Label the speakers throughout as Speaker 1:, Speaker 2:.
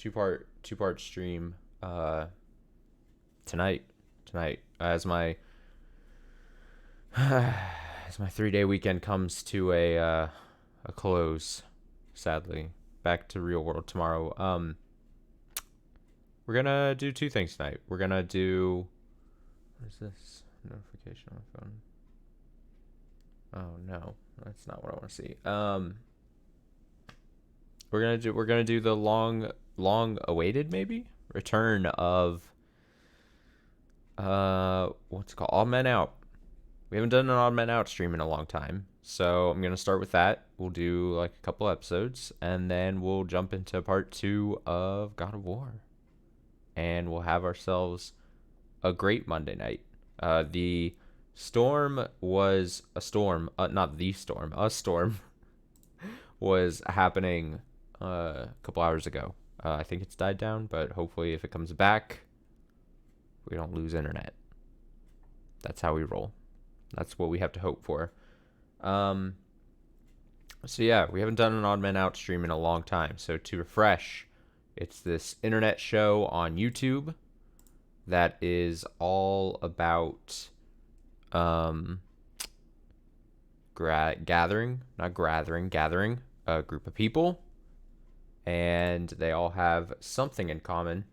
Speaker 1: two part stream tonight as my as my 3-day weekend comes to a close, sadly. Back to real world tomorrow. We're gonna do two things tonight. We're gonna do, what is this notification on my phone? Oh no, that's not what I want to see. We're gonna do the long awaited maybe return of what's it called, Odd Men Out. We haven't done an Odd Men Out stream in a long time, so I'm gonna start with that. We'll do like a couple episodes, and then we'll jump into part 2 of God of War, and we'll have ourselves a great Monday night. The storm was a storm, not the storm, a storm was happening a couple hours ago. I think it's died down, but hopefully if it comes back, we don't lose internet. That's how we roll. That's what we have to hope for. So yeah, we haven't done an Odd Man Out stream in a long time. So to refresh, it's this internet show on YouTube that is all about gathering a group of people, and they all have something in common.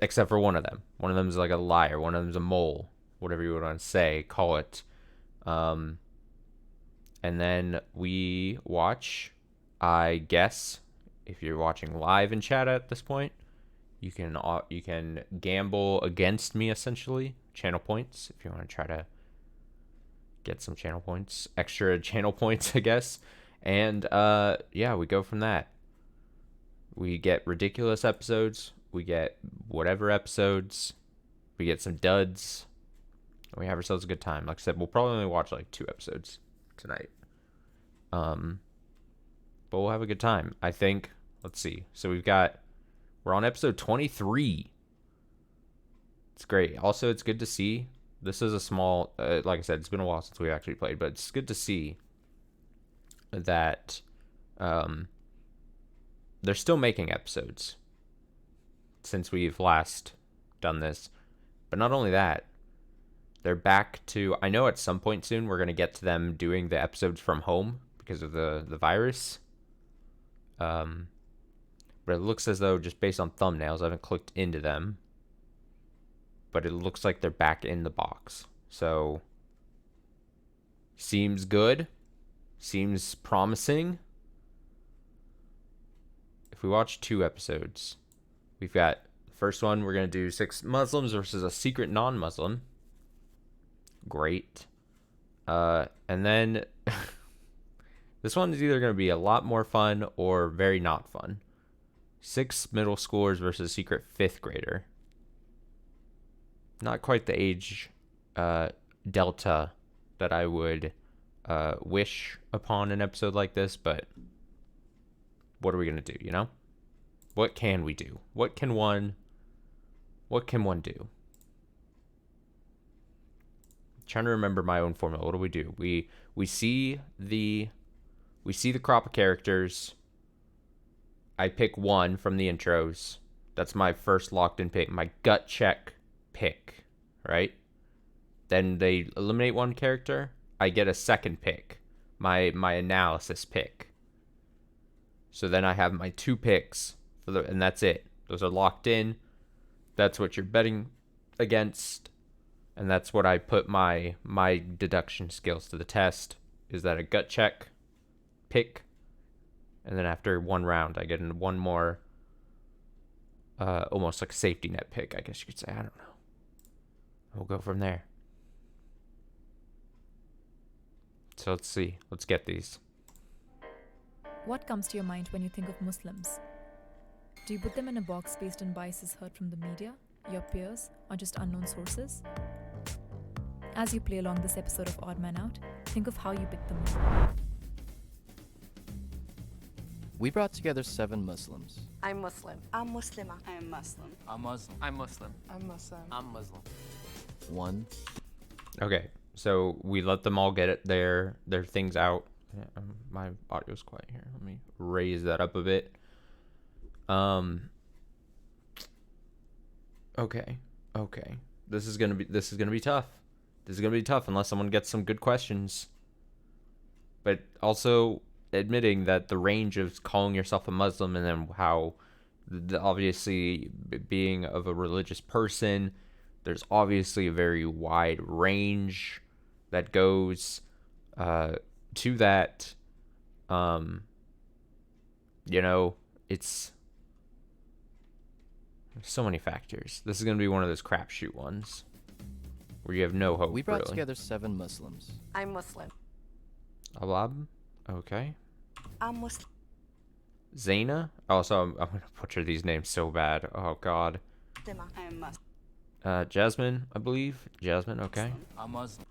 Speaker 1: Except for one of them. One of them is like a liar. One of them is a mole. Whatever you want to say, call it. And then we watch, I guess, if you're watching live in chat at this point, you can gamble against me, essentially. Channel points, if you want to try to get some channel points. Extra channel points, I guess. And yeah, we go from that. We get ridiculous episodes. We get whatever episodes. We get some duds. We have ourselves a good time. Like I said, we'll probably only watch like 2 episodes tonight. But we'll have a good time. I think, let's see. So we're on episode 23. It's great. Also, it's good to see. This is a small, like I said, it's been a while since we actually played, but it's good to see that they're still making episodes since we've last done this. But not only that, they're back to, I know at some point soon we're going to get to them doing the episodes from home because of the virus. But it looks as though, just based on thumbnails, I haven't clicked into them, but it looks like they're back in the box. So, seems good. Seems promising. If we watch 2 episodes, we've got the first one, we're going to do 6 Muslims versus a secret non-Muslim. Great. And then this one is either going to be a lot more fun or very not fun. 6 middle schoolers versus a secret 5th grader. Not quite the age delta that I would wish upon an episode like this, but what are we going to do, you know? What can we do? What can one do? I'm trying to remember my own formula. What do? We see the crop of characters. I pick one from the intros. That's my first locked in pick, my gut check pick, right? Then they eliminate one character. I get a second pick, my analysis pick. So then I have my 2 picks and that's it. Those are locked in. That's what you're betting against, and that's what I put my deduction skills to the test. Is that a gut check pick? And then after one round, I get in one more, almost like a safety net pick, I guess you could say. I don't know. We'll go from there. So let's see. Let's get these.
Speaker 2: What comes to your mind when you think of Muslims? Do you put them in a box based on biases heard from the media, your peers, or just unknown sources? As you play along this episode of Odd Man Out, think of how you picked them.
Speaker 3: We brought together 7 Muslims.
Speaker 4: I'm Muslim.
Speaker 5: I'm Muslima.
Speaker 6: I'm Muslim.
Speaker 7: I'm Muslim.
Speaker 6: I'm Muslim.
Speaker 5: I'm Muslim.
Speaker 6: I'm Muslim.
Speaker 3: 1.
Speaker 1: Okay, so we let them all get their things out. Yeah, my audio's quiet here. Let me raise that up a bit. Okay. This is gonna be tough. This is gonna be tough unless someone gets some good questions. But also admitting that the range of calling yourself a Muslim and then how, obviously being of a religious person, there's obviously a very wide range that goes to that. It's so many factors. This is going to be one of those crapshoot ones where you have no hope.
Speaker 3: We brought
Speaker 1: really.
Speaker 3: together 7 Muslims.
Speaker 4: I'm Muslim.
Speaker 1: Alab? Okay.
Speaker 4: I'm Muslim.
Speaker 1: Zaina? Also, I'm going to butcher these names so bad. Oh, God.
Speaker 4: I'm Muslim.
Speaker 1: Jasmine, I believe. Jasmine, okay.
Speaker 5: I'm Muslim.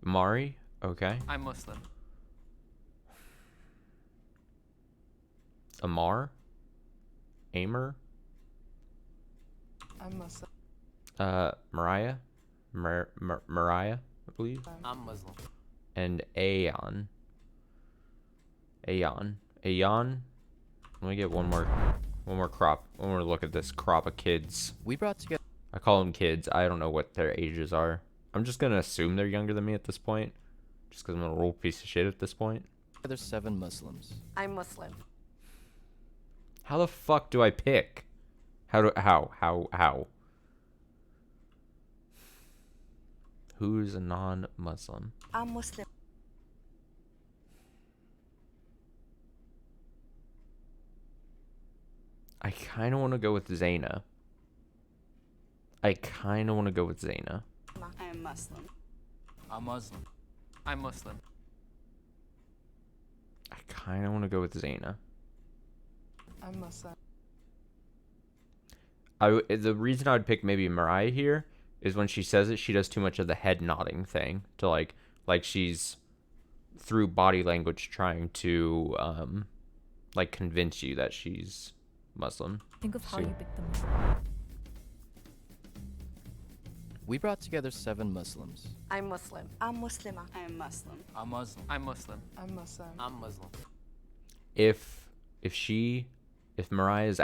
Speaker 1: Mari, okay.
Speaker 5: I'm Muslim.
Speaker 1: Amar? Amer?
Speaker 4: I'm Muslim.
Speaker 1: Mariah? Mariah, I believe.
Speaker 5: I'm Muslim.
Speaker 1: And Aeon. Let me get one more look at this crop of kids.
Speaker 3: We brought together
Speaker 1: I call them kids. I don't know what their ages are. I'm just gonna assume they're younger than me at this point, just because I'm a real piece of shit at this point.
Speaker 3: 7 Muslims.
Speaker 4: I'm Muslim.
Speaker 1: How the fuck do I pick? How? Who's a non-Muslim?
Speaker 4: I'm Muslim.
Speaker 1: I kind of want to go with Zaina.
Speaker 4: I'm Muslim.
Speaker 5: I'm Muslim. I'm Muslim.
Speaker 1: I kind of want to go with Zaina.
Speaker 4: I'm Muslim.
Speaker 1: The reason I would pick maybe Mariah here is when she says it, she does too much of the head nodding thing to like she's through body language trying to like convince you that she's Muslim.
Speaker 2: Think of how
Speaker 1: See.
Speaker 2: you pick them.
Speaker 3: We brought together 7 Muslims.
Speaker 4: I'm Muslim. I'm Muslima. I'm Muslim.
Speaker 5: I'm Muslim. I'm Muslim.
Speaker 4: I'm Muslim.
Speaker 5: I'm Muslim.
Speaker 1: If Mariah is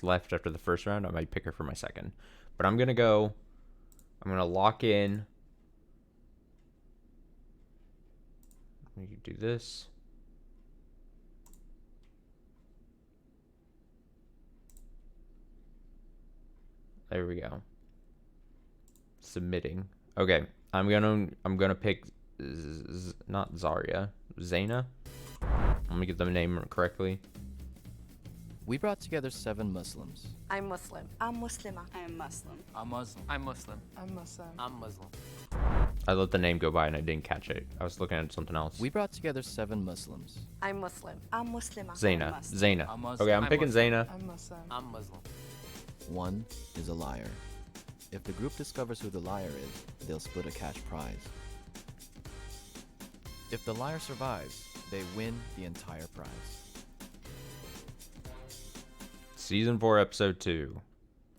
Speaker 1: left after the first round, I might pick her for my second. But I'm gonna lock in. We can do this. There we go. Submitting. Okay, I'm gonna pick not Zarya, Zaina. Let me get the name correctly.
Speaker 3: We brought together 7 Muslims.
Speaker 4: I'm Muslim. I'm Muslima. I'm Muslim.
Speaker 5: I'm Muslim. I'm Muslim.
Speaker 4: I'm Muslim.
Speaker 5: I'm Muslim.
Speaker 1: I let the name go by and I didn't catch it. I was looking at something else.
Speaker 3: We brought together 7 Muslims.
Speaker 4: I'm Muslim. I'm Muslima.
Speaker 1: Zaina.
Speaker 4: I'm Muslim.
Speaker 1: Zaina.
Speaker 5: I'm Muslim.
Speaker 1: Okay, I'm
Speaker 5: I'm
Speaker 1: picking
Speaker 5: Muslim.
Speaker 1: Zaina.
Speaker 4: I'm Muslim.
Speaker 5: I'm Muslim.
Speaker 3: 1 is a liar. If the group discovers who the liar is, they'll split a cash prize. If the liar survives, they win the entire prize.
Speaker 1: Season 4, episode 2.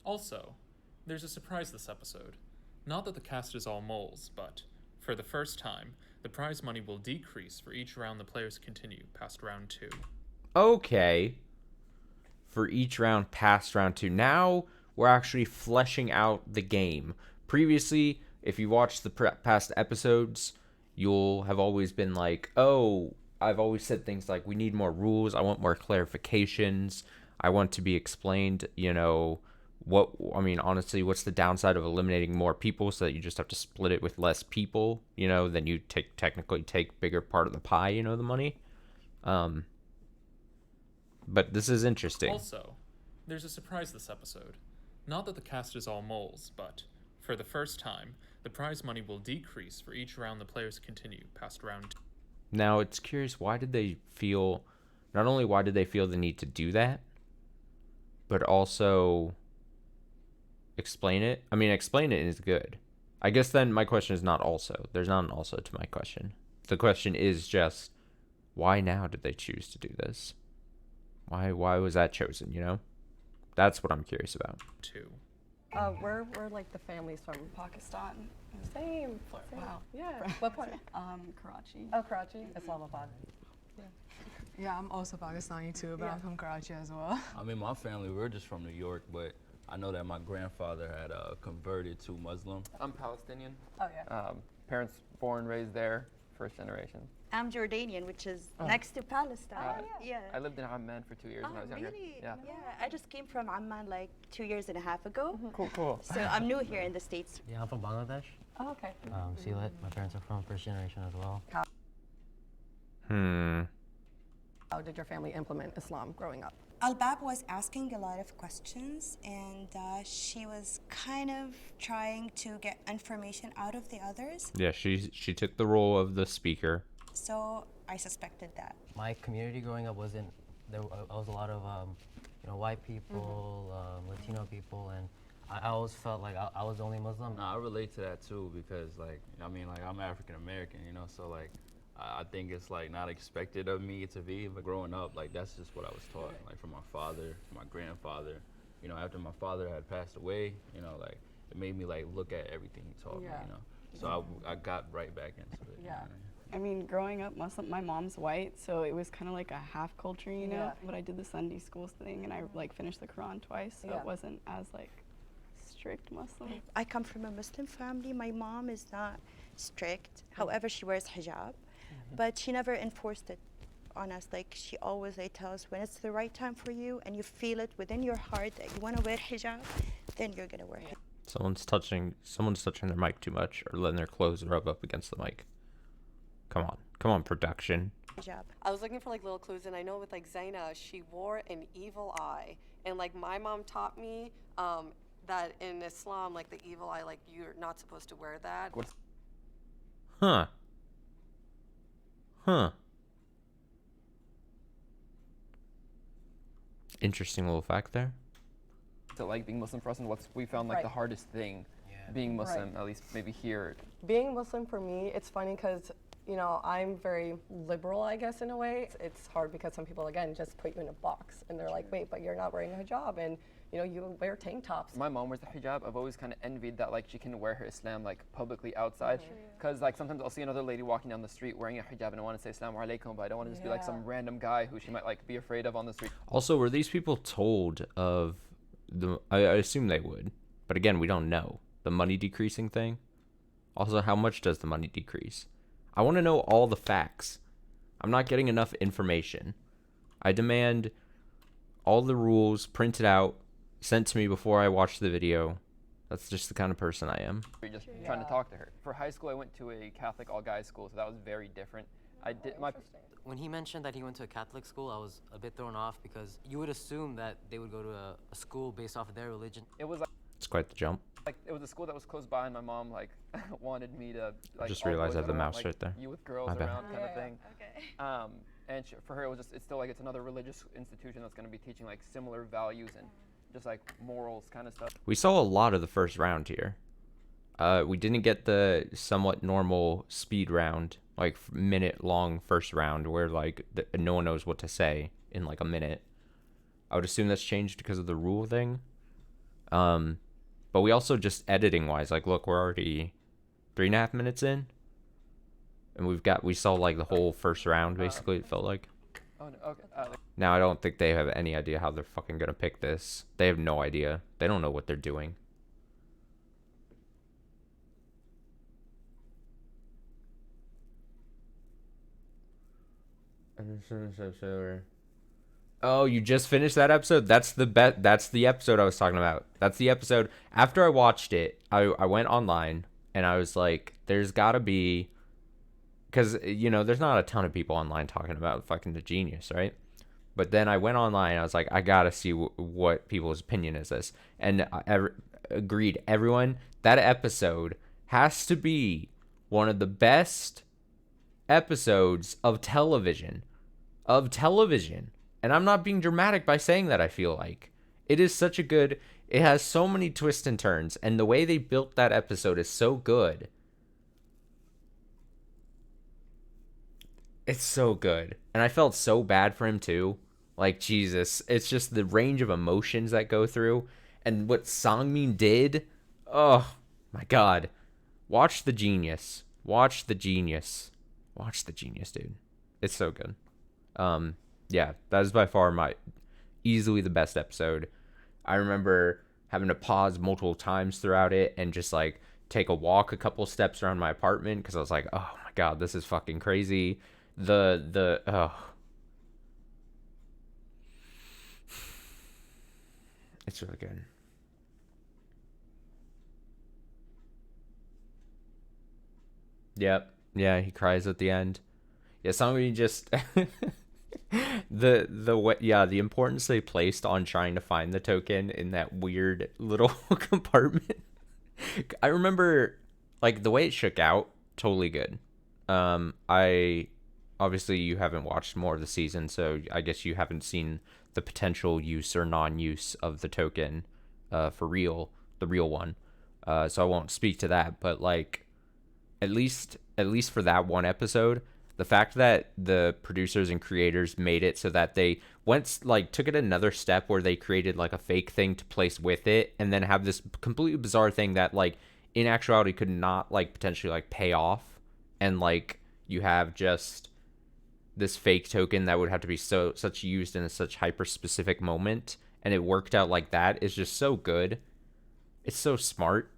Speaker 6: Also, there's a surprise this episode. Not that the cast is all moles, but for the first time, the prize money will decrease for each round the players continue past round 2.
Speaker 1: Okay. For each round past round 2. Now we're actually fleshing out the game. Previously, if you watched the past episodes, you'll have always been like, oh, I've always said things like, we need more rules. I want more clarifications. I want to be explained, honestly, what's the downside of eliminating more people so that you just have to split it with less people, then you technically take bigger part of the pie, the money. But this is interesting.
Speaker 6: Also, there's a surprise this episode. Not that the cast is all moles, but for the first time, the prize money will decrease for each round the players continue past round 2.
Speaker 1: Now, it's curious, not only why did they feel the need to do that, but also explain it? I mean, explain it is good. I guess then my question is not also. There's not an also to my question. The question is just, why now did they choose to do this? Why was that chosen, That's what I'm curious about.
Speaker 6: 2.
Speaker 7: We're like the families from Pakistan. Same. Wow. Yeah. What part?
Speaker 4: Karachi.
Speaker 7: Oh, Karachi, Islamabad.
Speaker 4: Yeah, I'm also Pakistani too, but
Speaker 7: Yeah.
Speaker 4: I'm from Karachi as well.
Speaker 8: I mean, my family, we're just from New York, but I know that my grandfather had converted to Muslim.
Speaker 5: I'm Palestinian.
Speaker 7: Oh yeah.
Speaker 5: Parents born, raised there, first generation.
Speaker 9: I'm Jordanian, which is next to Palestine. Yeah.
Speaker 5: I lived in Amman for 2 years when I was younger.
Speaker 9: Really?
Speaker 5: Yeah.
Speaker 9: I just came from Amman like 2.5 years ago.
Speaker 5: Cool.
Speaker 9: So I'm new here in the States.
Speaker 10: Yeah, I'm from Bangladesh.
Speaker 7: Oh, okay.
Speaker 10: Sylhet. My parents are from first generation as well.
Speaker 7: How did your family implement Islam growing up?
Speaker 11: Albab was asking a lot of questions, and she was kind of trying to get information out of the others.
Speaker 1: Yeah, she took the role of the speaker.
Speaker 11: So I suspected that.
Speaker 10: My community growing up wasn't there. Was a lot of white people, Latino people, and I always felt like I was the only Muslim.
Speaker 8: Nah, I relate to that too because, like, I mean, like, I'm African American, you know, so like, I think it's like not expected of me to be, but growing up, like, that's just what I was taught, like, from my father, my grandfather. You know, after my father had passed away, you know, like, it made me like look at everything he taught me, you know. So I got right back into it.
Speaker 7: Yeah.
Speaker 8: You know?
Speaker 12: I mean, growing up Muslim, my mom's white, so it was kind of like a half culture, you know.
Speaker 7: Yeah.
Speaker 12: But I did the Sunday school thing, and I like finished the Quran twice, so it wasn't as like strict Muslim.
Speaker 9: I come from a Muslim family. My mom is not strict. However, she wears hijab, but she never enforced it on us. Like, she always tells us when it's the right time for you and you feel it within your heart that you want to wear hijab, then you're gonna wear hijab.
Speaker 1: Someone's touching their mic too much or letting their clothes rub up against the mic. Come on, production.
Speaker 9: Hijab.
Speaker 13: I was looking for like little clues, and I know with like Zaina, she wore an evil eye, and like my mom taught me that in Islam, like the evil eye, like you're not supposed to wear that.
Speaker 1: Huh. Interesting little fact there.
Speaker 5: To like being Muslim for us, and what's we found like the hardest thing being Muslim, at least maybe here.
Speaker 7: Being Muslim for me, it's funny because, you know, I'm very liberal, I guess, in a way. It's hard because some people, again, just put you in a box and they're like, wait, but you're not wearing a hijab, and, you know, you wear tank tops.
Speaker 5: My mom wears the hijab. I've always kind of envied that, like, she can wear her Islam like publicly outside, because like sometimes I'll see another lady walking down the street wearing a hijab and I want to say Assalamu alaikum, but I don't want to just be like some random guy who she might like be afraid of on the street.
Speaker 1: Also, were these people told of I assume they would, but again, we don't know. The money decreasing thing. Also, how much does the money decrease? I want to know all the facts. I'm not getting enough information. I demand all the rules printed out, sent to me before I watch the video. That's just the kind of person I am.
Speaker 5: You're just trying to talk to her. For high school, I went to a Catholic all-guys school, so that was very different.
Speaker 10: When he mentioned that he went to a Catholic school, I was a bit thrown off because you would assume that they would go to a school based off of their religion.
Speaker 5: It was like,
Speaker 1: it's quite the jump.
Speaker 5: Like, it was a school that was close by, and my mom like wanted me to like.
Speaker 1: I just realized I have the mouse
Speaker 5: like,
Speaker 1: right there.
Speaker 5: You with girls
Speaker 1: My bad.
Speaker 5: around kind of thing. And for her, it's still like it's another religious institution that's going to be teaching like similar values and just like morals kind of stuff.
Speaker 1: We saw a lot of the first round here. We didn't get the somewhat normal speed round, like minute-long first round where like no one knows what to say in like a minute. I would assume that's changed because of the rule thing. But we also just editing-wise, like, look, we're already 3.5 minutes in, and we saw like the whole first round basically. It felt like.
Speaker 5: Oh no, okay.
Speaker 1: Now I don't think they have any idea how they're fucking gonna pick this. They have no idea. They don't know what they're doing. Oh, you just finished that episode? That's the episode I was talking about. That's the episode. After I watched it, I went online and I was like, there's gotta be, because, you know, there's not a ton of people online talking about fucking The Genius, right? But then I went online, I was like, I gotta see what people's opinion is this. And I agreed, everyone, that episode has to be one of the best episodes of television. And I'm not being dramatic by saying that, I feel like. It is such a good, it has so many twists and turns, and the way they built that episode is so good. It's so good. And I felt so bad for him too. Like, Jesus. It's just the range of emotions that go through. And what Sangmin did. Oh, my God. Watch The Genius. Watch The Genius, dude. It's so good. yeah, that is by far my easily the best episode. I remember having to pause multiple times throughout it and just like take a couple steps around my apartment because I was like, oh my god, this is fucking crazy. It's really good. Yep. Yeah, he cries at the end. Yeah, somebody just the importance they placed on trying to find the token in that weird little compartment. I remember like the way it shook out, totally good. I obviously you haven't watched more of the season, so I guess you haven't seen the potential use or non-use of the token for real, the real one. So I won't speak to that, but like at least for that one episode, the fact that the producers and creators made it so that they took it another step where they created like a fake thing to place with it and then have this completely bizarre thing that like in actuality could not like potentially like pay off, and like you have just this fake token that would have to be such used in such hyper specific moment, and it worked out like that is just so good. It's so smart.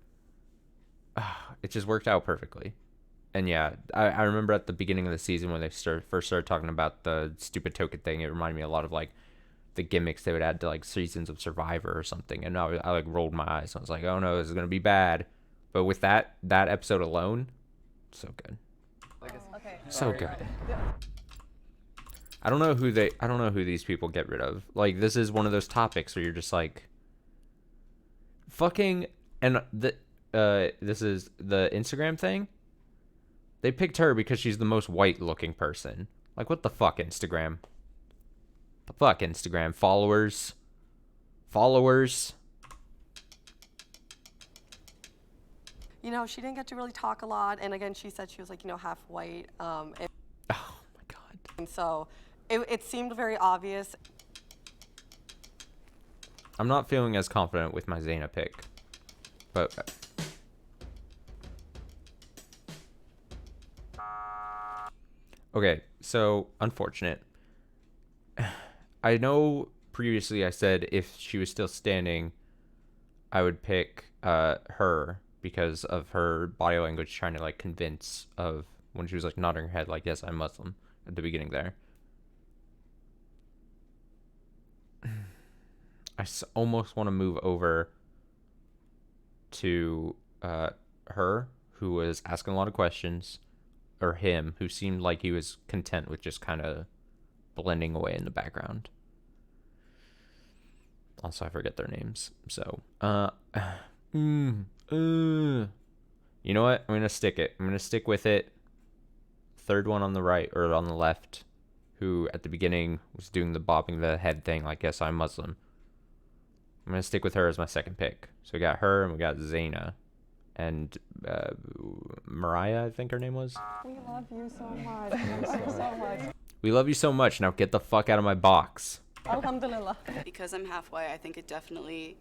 Speaker 1: It just worked out perfectly. And yeah, I remember at the beginning of the season when they first started talking about the stupid token thing, it reminded me a lot of like the gimmicks they would add to like seasons of Survivor or something. And I like rolled my eyes. I was like, oh no, this is gonna be bad. But with that episode alone, so good.
Speaker 7: Okay.
Speaker 1: So good. I don't know who these people get rid of. Like this is one of those topics where you're just like fucking, and this is the Instagram thing. They picked her because she's the most white looking person. Like, what the fuck, Instagram? The fuck, Instagram? Followers.
Speaker 13: You know, she didn't get to really talk a lot. And again, she said she was like, you know, half white.
Speaker 1: Oh my god.
Speaker 13: And so it seemed very obvious.
Speaker 1: I'm not feeling as confident with my Zaina pick. But okay, so unfortunate. I know previously I said if she was still standing, I would pick her because of her body language trying to like convince of when she was like nodding her head like, yes, I'm Muslim at the beginning there. I almost want to move over to her, who was asking a lot of questions, or him, who seemed like he was content with just kind of blending away in the background. Also, I forget their names. So, you know what? I'm gonna stick it. I'm gonna stick with it. Third one on the right or on the left, who at the beginning was doing the bobbing the head thing, like, yes, I'm Muslim. I'm gonna stick with her as my second pick. So we got her and we got Zaina. And Mariah, I think her name was.
Speaker 7: We love you so much. Thank you so much.
Speaker 1: We love you so much. Now get the fuck out of my box.
Speaker 7: Alhamdulillah.
Speaker 14: Because I'm half white, I think it definitely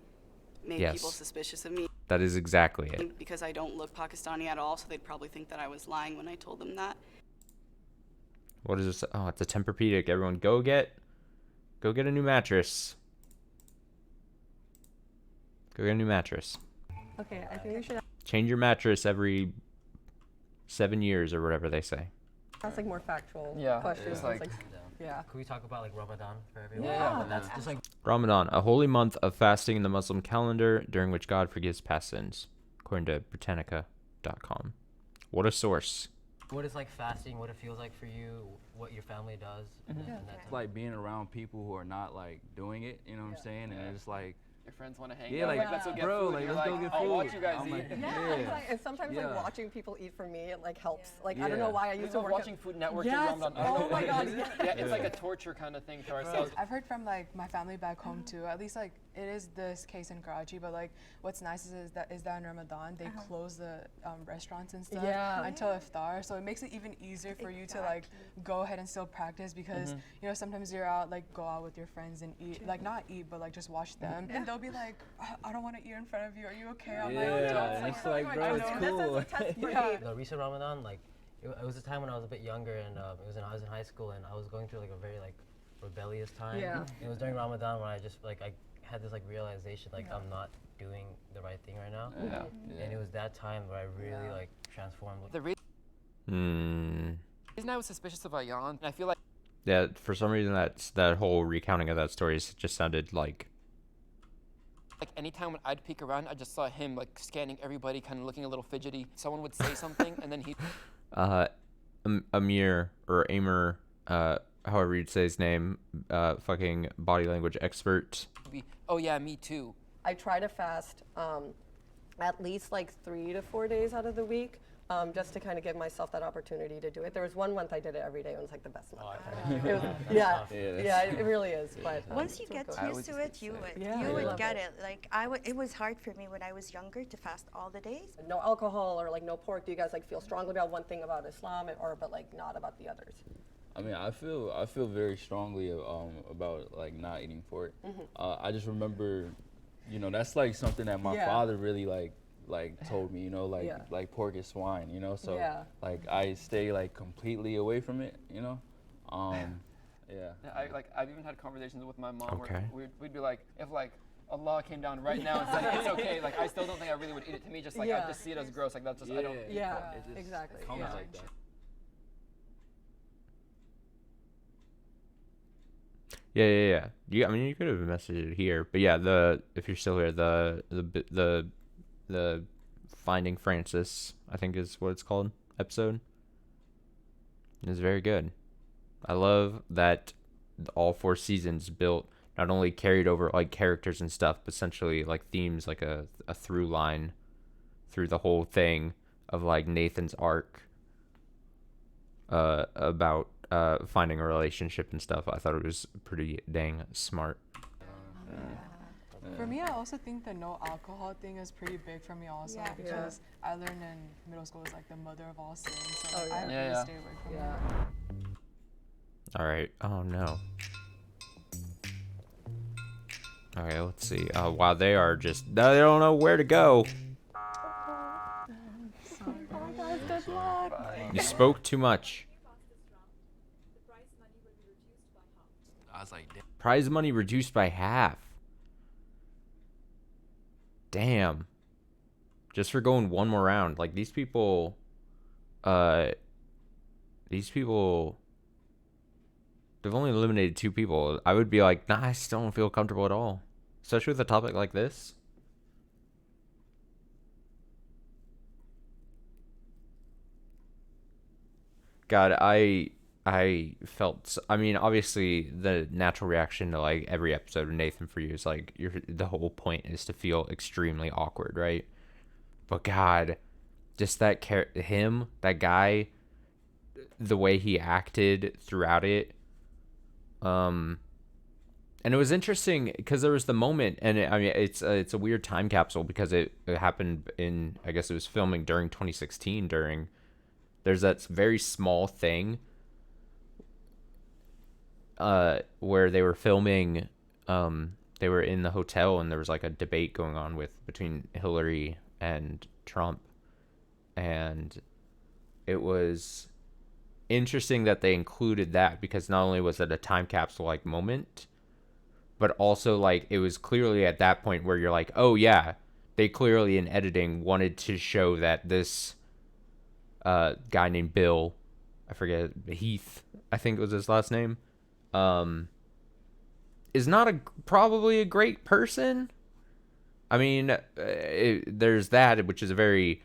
Speaker 14: made people suspicious of me.
Speaker 1: That is exactly it.
Speaker 14: Because I don't look Pakistani at all, so they'd probably think that I was lying when I told them that.
Speaker 1: What is this? Oh, it's a Tempur-Pedic. Everyone go get a new mattress. Go get a new mattress.
Speaker 7: Okay, I think we should
Speaker 1: change your mattress every 7 years or whatever they say.
Speaker 7: That's like more factual questions.
Speaker 5: It's like,
Speaker 7: yeah.
Speaker 10: Could we talk about like Ramadan for everyone?
Speaker 7: Yeah.
Speaker 10: That's just like
Speaker 1: Ramadan, a holy month of fasting in the Muslim calendar during which God forgives past sins, according to Britannica.com. What a source.
Speaker 10: What is like fasting, what it feels like for you, what your family does.
Speaker 8: It's like being around people who are not like doing it, you know what I'm saying? And it's like,
Speaker 5: your friends want to hang
Speaker 8: out.
Speaker 5: Like, let's go get
Speaker 8: bro,
Speaker 5: food.
Speaker 8: like,
Speaker 5: You're
Speaker 8: let's go
Speaker 5: like,
Speaker 8: get
Speaker 5: I'll
Speaker 8: food.
Speaker 5: watch you guys
Speaker 8: I'm
Speaker 5: eat.
Speaker 8: like,
Speaker 7: And sometimes like watching people eat for me, it like helps. Like I don't know why I used to work
Speaker 5: watching Food Network.
Speaker 7: Yes. Oh my god.
Speaker 5: Yeah, it's like a torture kind of thing to ourselves.
Speaker 4: I've heard from like my family back home too. At least like it is this case in Karachi, but like what's nice is that in Ramadan they close the restaurants and stuff until iftar, so it makes it even easier for you to like go ahead and still practice because you know sometimes you're out like go out with your friends and eat like not eat but like just watch them and they'll be like I don't want to eat in front of you. Are you okay? I'm like, don't.
Speaker 8: It's like, bro, it's cool.
Speaker 10: The recent Ramadan, like it was a time when I was a bit younger and I was in high school and I was going through like a very like rebellious time.
Speaker 7: Yeah.
Speaker 10: It was during Ramadan when I just like I had this like realization like I'm not doing the right thing right now.
Speaker 5: Yeah.
Speaker 10: And it was that time where I really like transformed.
Speaker 5: The reason I was suspicious of Ayan, I feel like
Speaker 1: Yeah, for some reason that whole recounting of that story just sounded like
Speaker 5: anytime when I'd peek around, I just saw him like scanning everybody, kind of looking a little fidgety. Someone would say something, and then he.
Speaker 1: Amir or Amir, however you'd say his name, fucking body language expert.
Speaker 5: Oh yeah, me too.
Speaker 7: I try to fast at least like 3 to 4 days out of the week, just to kind of give myself that opportunity to do it. There was one month I did it every day. It was like the best month. It was, it really is. But
Speaker 9: once you get used to it, you would get it. Like it was hard for me when I was younger to fast all the days.
Speaker 7: No alcohol or like no pork. Do you guys like feel strongly about one thing about Islam, or but like not about the others?
Speaker 8: I mean, I feel very strongly about like not eating pork. I just remember, you know, that's like something that my father really like told me, you know, like pork is swine, you know, so like I stay like completely away from it, you know.
Speaker 5: I've even had conversations with my mom where we'd be like, if like Allah came down right now and said it's okay, like I still don't think I really would eat it. To me, just like I just see it as gross, like that's just I don't eat pork.
Speaker 7: It just exactly.
Speaker 8: Comes like that.
Speaker 1: Yeah. I mean, you could have messaged it here, but yeah, if you're still here, the Finding Francis, I think is what it's called, episode, is very good. I love that all 4 seasons built not only carried over like characters and stuff, but essentially like themes, like a through line through the whole thing of like Nathan's arc about finding a relationship and stuff. I thought it was pretty dang smart.
Speaker 4: For me, I also think the no alcohol thing is pretty big for me also, because I learned in middle school it's like the mother of all sins, so I have to stay away from it.
Speaker 1: All right. Oh no. Okay, let's see. Wow, they don't know where to go.
Speaker 7: Good luck.
Speaker 1: You spoke too much.
Speaker 3: I was like, damn.
Speaker 1: Prize money reduced by half. Damn. Just for going one more round. Like these people they've only eliminated 2 people. I would be like, nah, I still don't feel comfortable at all. Especially with a topic like this. God, I felt, I mean, obviously the natural reaction to like every episode of Nathan for you is like the whole point is to feel extremely awkward, right? But God, just that that guy, the way he acted throughout it, and it was interesting because there was the moment, and it's a weird time capsule because it happened in, I guess it was filming during 2016 there's that very small thing where they were filming, they were in the hotel and there was like a debate going on between Hillary and Trump, and it was interesting that they included that because not only was it a time capsule like moment, but also like it was clearly at that point where you're like, oh yeah, they clearly in editing wanted to show that this guy named Bill, I forget, Heath, I think was his last name, is not probably a great person. I mean, there's that, which is a very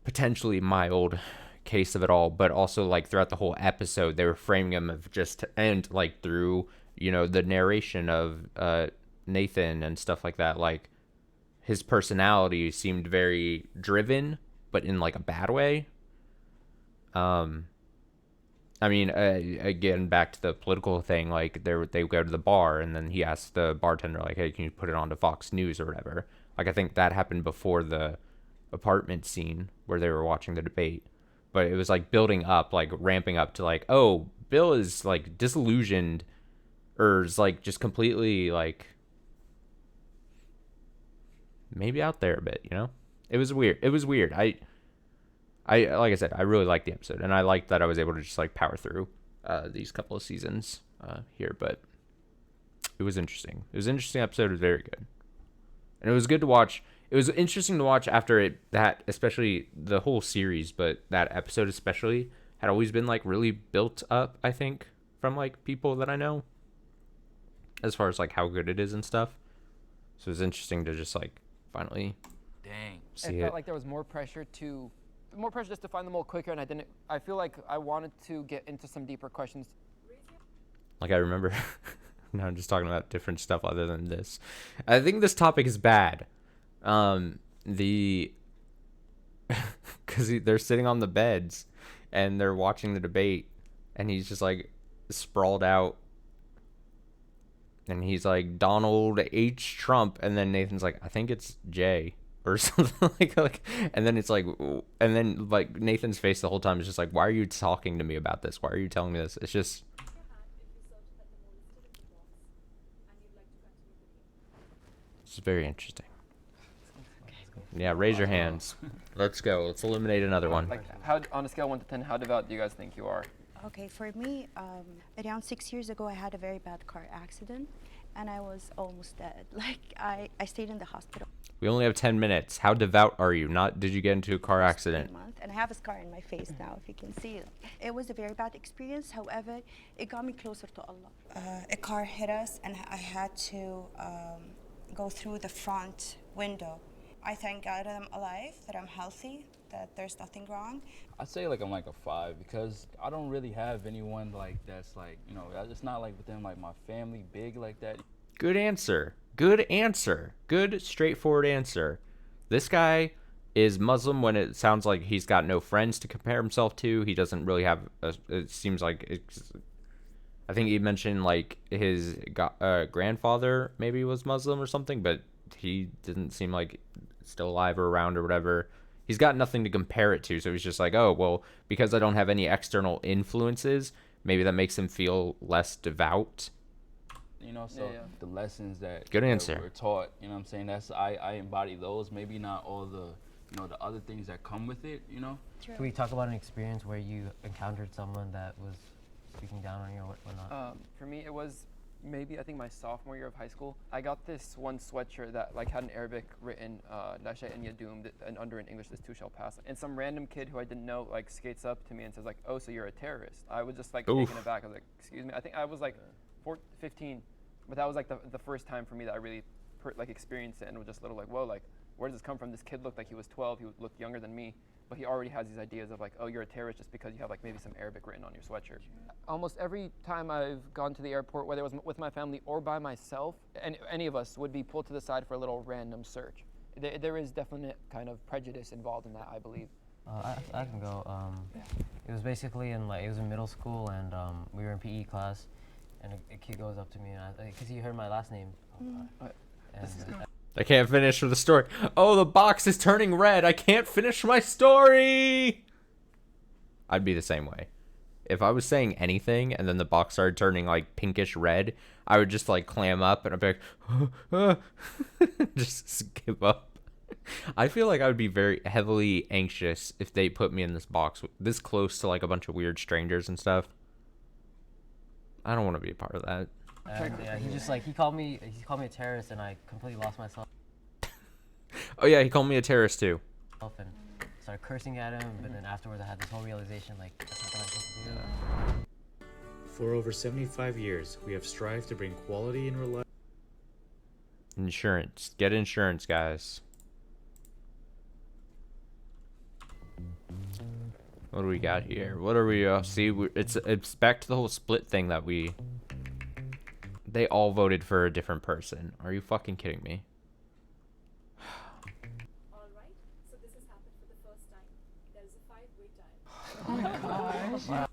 Speaker 1: potentially mild case of it all, but also like throughout the whole episode, they were framing him of just, and like through, you know, the narration of Nathan and stuff like that, like his personality seemed very driven, but in like a bad way. I mean, again, back to the political thing, like they go to the bar and then he asks the bartender, like, hey, can you put it on to Fox News or whatever? Like, I think that happened before the apartment scene where they were watching the debate. But it was like building up, like ramping up to like, oh, Bill is like disillusioned or is like just completely like maybe out there a bit, you know? It was weird. I like I said, I really liked the episode, and I liked that I was able to just like power through these couple of seasons here, but it was interesting. It was an interesting episode. It was very good, and it was good to watch. It was interesting to watch after that, especially the whole series, but that episode especially had always been like really built up, I think, from like people that I know, as far as like how good it is and stuff. So it was interesting to just like finally see
Speaker 5: it felt like there was more pressure just to find the mole quicker, and I feel like I wanted to get into some deeper questions.
Speaker 1: Like I remember, now I'm just talking about different stuff other than this. I think this topic is bad. Because they're sitting on the beds and they're watching the debate, and he's just like sprawled out, and he's like Donald H. Trump, and then Nathan's like, I think it's J or something like, and then it's like, and then like Nathan's face the whole time is just like, why are you talking to me about this? Why are you telling me this? It's just. It's very interesting. Yeah, raise your hands. Let's go. Let's eliminate another one.
Speaker 5: Like, how on a scale of 1 to 10, how devout do you guys think you are?
Speaker 9: Okay, for me, around 6 years ago, I had a very bad car accident, and I was almost dead. Like, I stayed in the hospital.
Speaker 1: We only have 10 minutes. How devout are you? Not did you get into a car accident?
Speaker 9: And I have a scar in my face now, if you can see it. It was a very bad experience. However, it got me closer to Allah.
Speaker 11: A car hit us, and I had to go through the front window. I thank God that I'm alive, that I'm healthy, that there's nothing wrong.
Speaker 8: I'd say like I'm like a 5 because I don't really have anyone like that's like, you know, it's not like within like my family big like that.
Speaker 1: Good answer. Good answer. Good straightforward answer. This guy is Muslim when it sounds like he's got no friends to compare himself to. He doesn't really have it seems like I think he mentioned like his grandfather maybe was Muslim or something, but he didn't seem like still alive or around or whatever. He's got nothing to compare it to, so he's just like, oh, well, because I don't have any external influences, maybe that makes him feel less devout.
Speaker 8: You know, so the lessons that
Speaker 1: good answer
Speaker 8: that we're taught, you know what I'm saying? That's I embody those, maybe not all the, you know, the other things that come with it, you know?
Speaker 10: Can we talk about an experience where you encountered someone that was speaking down on you or whatnot?
Speaker 5: For me, it was maybe I think my sophomore year of high school. I got this one sweatshirt that like had in Arabic written "La shay'an yadum," and under in English this too shall pass. And some random kid who I didn't know like skates up to me and says like, "Oh, so you're a terrorist?" I was just like taken aback. I was like, "Excuse me." I think I was like 15, but that was like the first time for me that I really like experienced it and was just a little like, "Whoa, like where does this come from?" This kid looked like he was 12. He looked younger than me. But he already has these ideas of like, oh, you're a terrorist just because you have like maybe some Arabic written on your sweatshirt. Almost every time I've gone to the airport, whether it was with my family or by myself, and any of us would be pulled to the side for a little random search. There is definite kind of prejudice involved in that, I believe.
Speaker 10: I can go. It was basically it was in middle school, and we were in PE class, and a kid goes up to me, and because he heard my last name.
Speaker 1: I can't finish with the story. Oh, the box is turning red. I can't finish my story. I'd be the same way. If I was saying anything and then the box started turning like pinkish red, I would just like clam up and I'd be like, just give up. I feel like I would be very heavily anxious if they put me in this box this close to like a bunch of weird strangers and stuff. I don't want to be a part of that.
Speaker 10: Yeah, he called me a terrorist, and I completely lost myself.
Speaker 1: Oh yeah, he called me a terrorist too.
Speaker 10: And started cursing at him, but then afterwards I had this whole realization, like, that's not the right thing to do.
Speaker 15: For over 75 years, we have strived to bring quality and reliability.
Speaker 1: Insurance. Get insurance, guys. What do we got here? What are we, see, it's back to the whole split thing that they all voted for a different person. Are you fucking kidding me?
Speaker 2: Alright, so this has happened for the first time. There is a 5-way tie.
Speaker 1: Oh my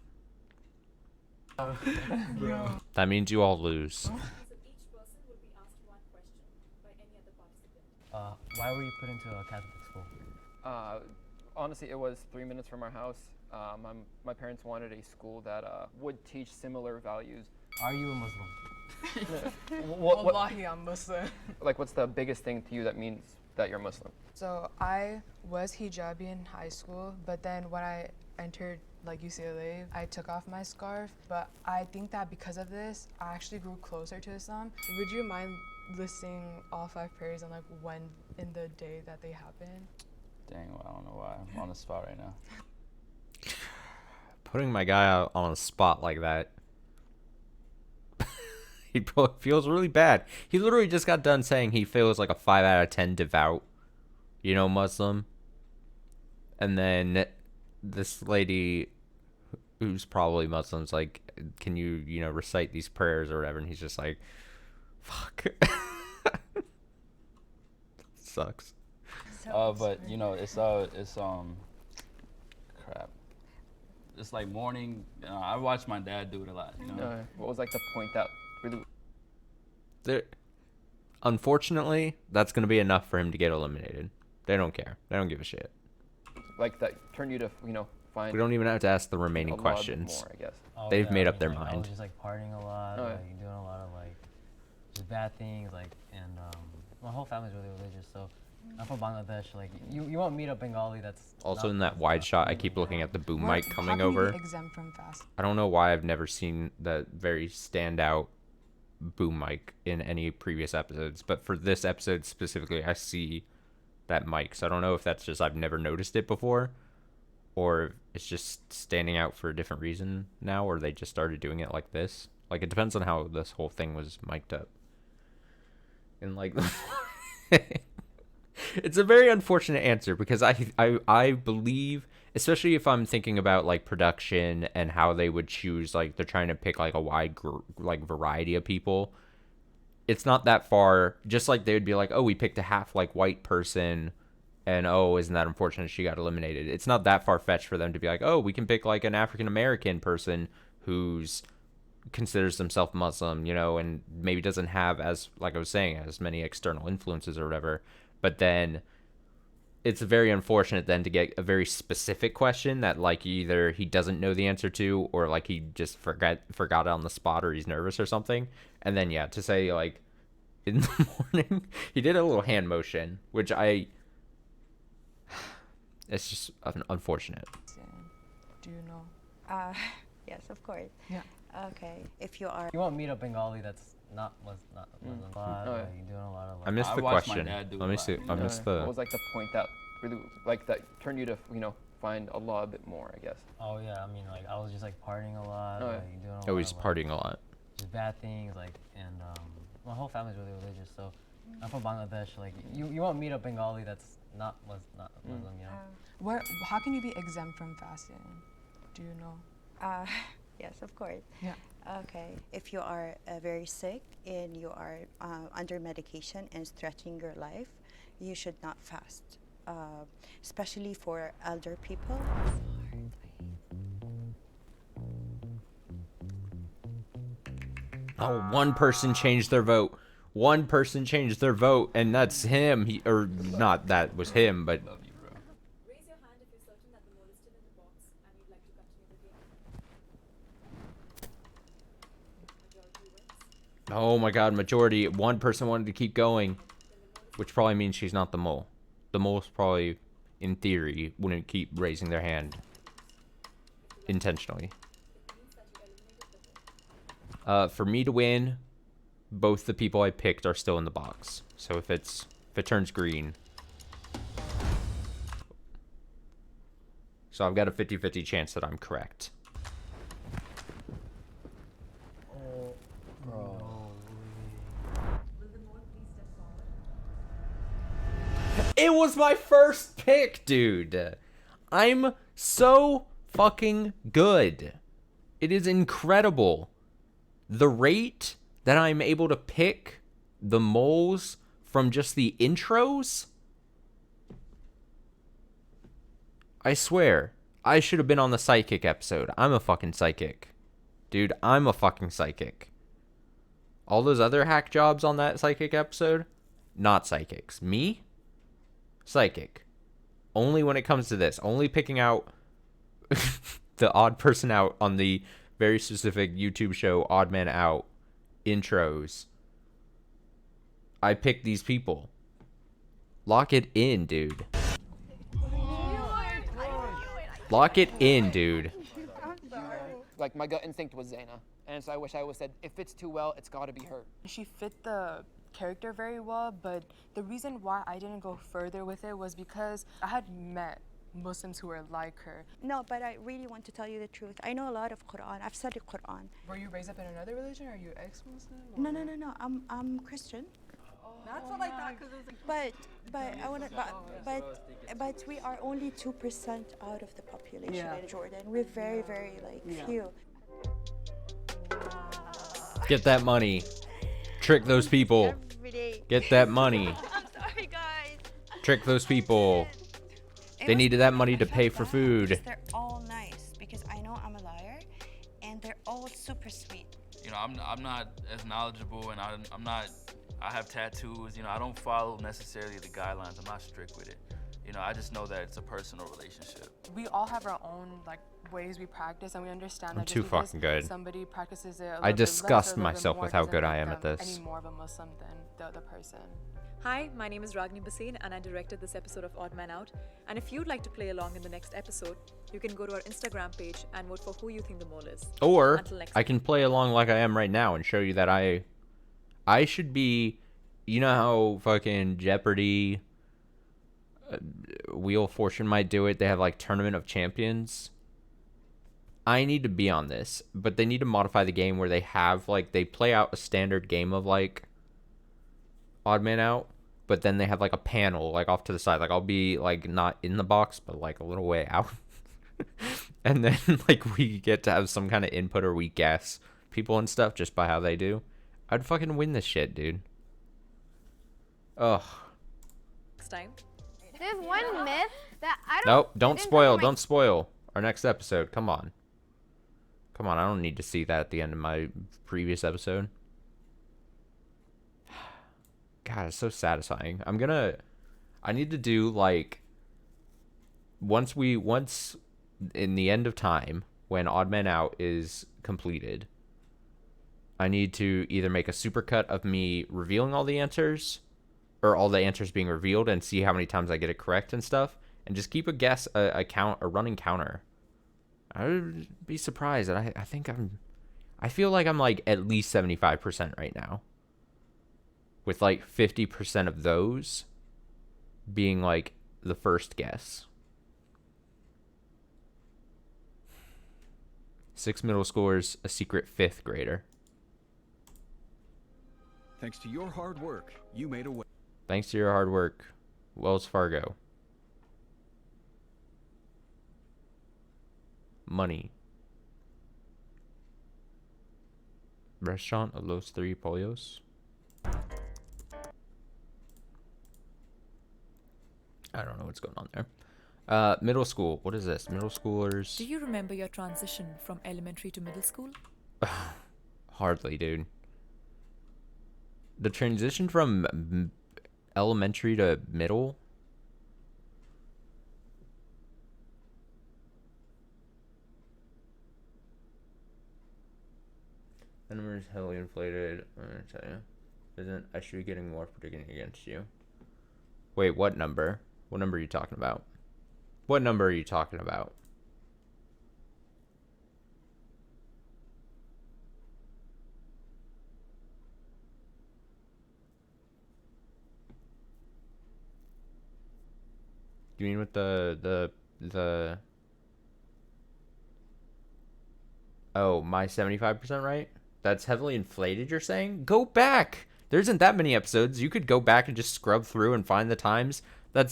Speaker 1: gosh. That means you all lose.
Speaker 2: So each person will be asked one question by any other participant.
Speaker 10: Why were you put into a Catholic school?
Speaker 5: Honestly, it was 3 minutes from our house. My parents wanted a school that would teach similar values.
Speaker 10: Are you a Muslim?
Speaker 4: Wallahi, I'm Muslim.
Speaker 5: Like, what's the biggest thing to you that means that you're Muslim?
Speaker 4: So I was hijabi in high school, but then when I entered like UCLA, I took off my scarf, but I think that because of this, I actually grew closer to Islam. Would you mind listing all 5 prayers and like when in the day that they happen?
Speaker 8: Dang, well, I don't know why. I'm on the spot right now.
Speaker 1: Putting my guy out on a spot like that. He probably feels really bad. He literally just got done saying he feels like a 5 out of 10 devout, Muslim. And then this lady who's probably Muslim's like, can you, recite these prayers or whatever? And he's just like, fuck. Sucks.
Speaker 8: But it's crap. It's like morning. I watch my dad do it a lot.
Speaker 5: What was like the point that really?
Speaker 1: Unfortunately, that's gonna be enough for him to get eliminated. They don't care. They don't give a shit.
Speaker 5: Like that turned you to find.
Speaker 1: We don't even have to ask the remaining questions.
Speaker 5: More, I guess.
Speaker 1: They've made up their mind.
Speaker 10: I was just like partying a lot, like doing a lot of like just bad things, like, and my whole family's really religious, so. I'm from Bangladesh. Like you won't meet a Bengali that's
Speaker 1: also in that wide shot. I keep looking at the boom mic coming over.
Speaker 4: Exempt from fast?
Speaker 1: I don't know why I've never seen the very standout boom mic in any previous episodes, but for this episode specifically, I see that mic. So I don't know if that's just I've never noticed it before, or it's just standing out for a different reason now, or they just started doing it like this. Like it depends on how this whole thing was mic'd up. And like it's a very unfortunate answer because I believe, especially if I'm thinking about like production and how they would choose, like they're trying to pick like a wide like variety of people. It's not that far. Just like they would be like, oh, we picked a half like white person, and oh, isn't that unfortunate she got eliminated? It's not that far fetched for them to be like, oh, we can pick like an African American person who's considers themselves Muslim, and maybe doesn't have, as like I was saying, as many external influences or whatever. But then it's very unfortunate then to get a very specific question that like either he doesn't know the answer to, or like he just forgot it on the spot, or he's nervous or something. And then to say like in the morning, he did a little hand motion, which it's just unfortunate.
Speaker 4: Do you know?
Speaker 9: Yes, of course.
Speaker 4: Yeah.
Speaker 9: Okay, if you are.
Speaker 10: You won't meet a Bengali that's not Muslim. You're doing a lot of. Like,
Speaker 1: I missed the question. Let me see. I missed the.
Speaker 5: What was like the point that really like that turned you to find Allah a bit more, I guess?
Speaker 10: Oh yeah, I mean like I was just like partying a lot, like doing a lot.
Speaker 1: Oh, he's partying a lot.
Speaker 10: Just bad things, like, and my whole family's really religious, so I'm from Bangladesh. Like you won't meet a Bengali that's not Muslim,
Speaker 4: How can you be exempt from fasting? Do you know?
Speaker 9: Yes, of course.
Speaker 4: Yeah.
Speaker 9: Okay, if you are very sick and you are under medication and threatening your life, you should not fast, especially for elder people.
Speaker 1: Oh, one person changed their vote. One person changed their vote, and that's him. Or not that was him, but.
Speaker 2: Raise your hand if you're certain that the mole is still in the box and you'd like to continue the game. Majority wins.
Speaker 1: Oh my god, majority. One person wanted to keep going, which probably means she's not the mole. The mole's probably, in theory, wouldn't keep raising their hand intentionally. For me to win, both the people I picked are still in the box. So if it turns green. So I've got a 50-50 chance that I'm correct. It was my first pick, dude. I'm so fucking good. It is incredible. The rate that I'm able to pick the moles from just the intros. I swear, I should have been on the psychic episode. I'm a fucking psychic. Dude, I'm a fucking psychic. All those other hack jobs on that psychic episode, not psychics. Me? Psychic. Only when it comes to this. Only picking out the odd person out on the very specific YouTube show Odd Man Out intros. I picked these people. Lock it in, dude. Lock it in, dude.
Speaker 5: Like my gut instinct was Zaina, and so I wish I would said it fits too well. It's got to be her.
Speaker 4: She fit the character very well, but the reason why I didn't go further with it was because I had met Muslims who were like her.
Speaker 9: No, but I really want to tell you the truth. I know a lot of Quran. I've studied Quran.
Speaker 4: Were you raised up in another religion? Are you ex-Muslim?
Speaker 9: No. I'm Christian.
Speaker 7: Not so like that, because it was like.
Speaker 9: But we are only 2% out of the population in Jordan. We're very, very few.
Speaker 1: Get that money. Trick those people. Get that money.
Speaker 9: I'm sorry, guys.
Speaker 1: Trick those people. They needed that money to pay for food.
Speaker 11: They're all nice because I know I'm a liar, and they're all super sweet.
Speaker 8: You know, I'm not as knowledgeable, and I'm not. I have tattoos. You know, I don't follow necessarily the guidelines. I'm not strict with it. You know, I just know that it's a personal relationship.
Speaker 4: We all have our own ways we practice, and we understand that
Speaker 1: too
Speaker 4: just because
Speaker 1: fucking good.
Speaker 4: somebody practices it
Speaker 1: I disgust myself with how good I am at this.
Speaker 4: Any more of a Muslim than the other person.
Speaker 2: Hi, my name is Ragini Basin and I directed this episode of Odd Man Out. And if you'd like to play along in the next episode, you can go to our Instagram page and vote for who you think the mole is.
Speaker 1: Or
Speaker 2: Until next
Speaker 1: I
Speaker 2: week.
Speaker 1: can play along like I am right now and show you that I should be, you know how fucking Jeopardy, Wheel of Fortune might do it. They have Tournament of Champions. I need to be on this, but they need to modify the game where they have they play out a standard game of Odd Man Out, but then they have a panel off to the side. I'll be not in the box, but a little way out. And then we get to have some kind of input, or we guess people and stuff just by how they do. I'd fucking win this shit, dude. Ugh.
Speaker 2: Next time.
Speaker 16: There's one myth that I don't.
Speaker 1: Nope, don't spoil. Don't spoil our next episode. Come on. Come on, I don't need to see that at the end of my previous episode. God, it's so satisfying. I need to do once in the end of time, when Odd Man Out is completed, I need to either make a supercut of me revealing all the answers, or all the answers being revealed, and see how many times I get it correct and stuff, and just keep a running counter. I would be surprised. I feel like I'm at least 75% right now, with 50% of those being the first guess. 6 middle schoolers, a secret 5th grader.
Speaker 17: Thanks to your hard work, you made a way.
Speaker 1: Thanks to your hard work, Wells Fargo. Money. Restaurant of Los Three Pollos. I don't know what's going on there. Middle school. What is this? Middle schoolers.
Speaker 2: Do you remember your transition from elementary to middle school?
Speaker 1: Hardly, dude. The transition from elementary to middle? The number is heavily inflated. I'm gonna tell you. I should be getting more predicting against you. Wait, what number? What number are you talking about? What number are you talking about? You mean with the Oh, my 75% right? That's heavily inflated, you're saying? Go back! There isn't that many episodes. You could go back and just scrub through and find the times. I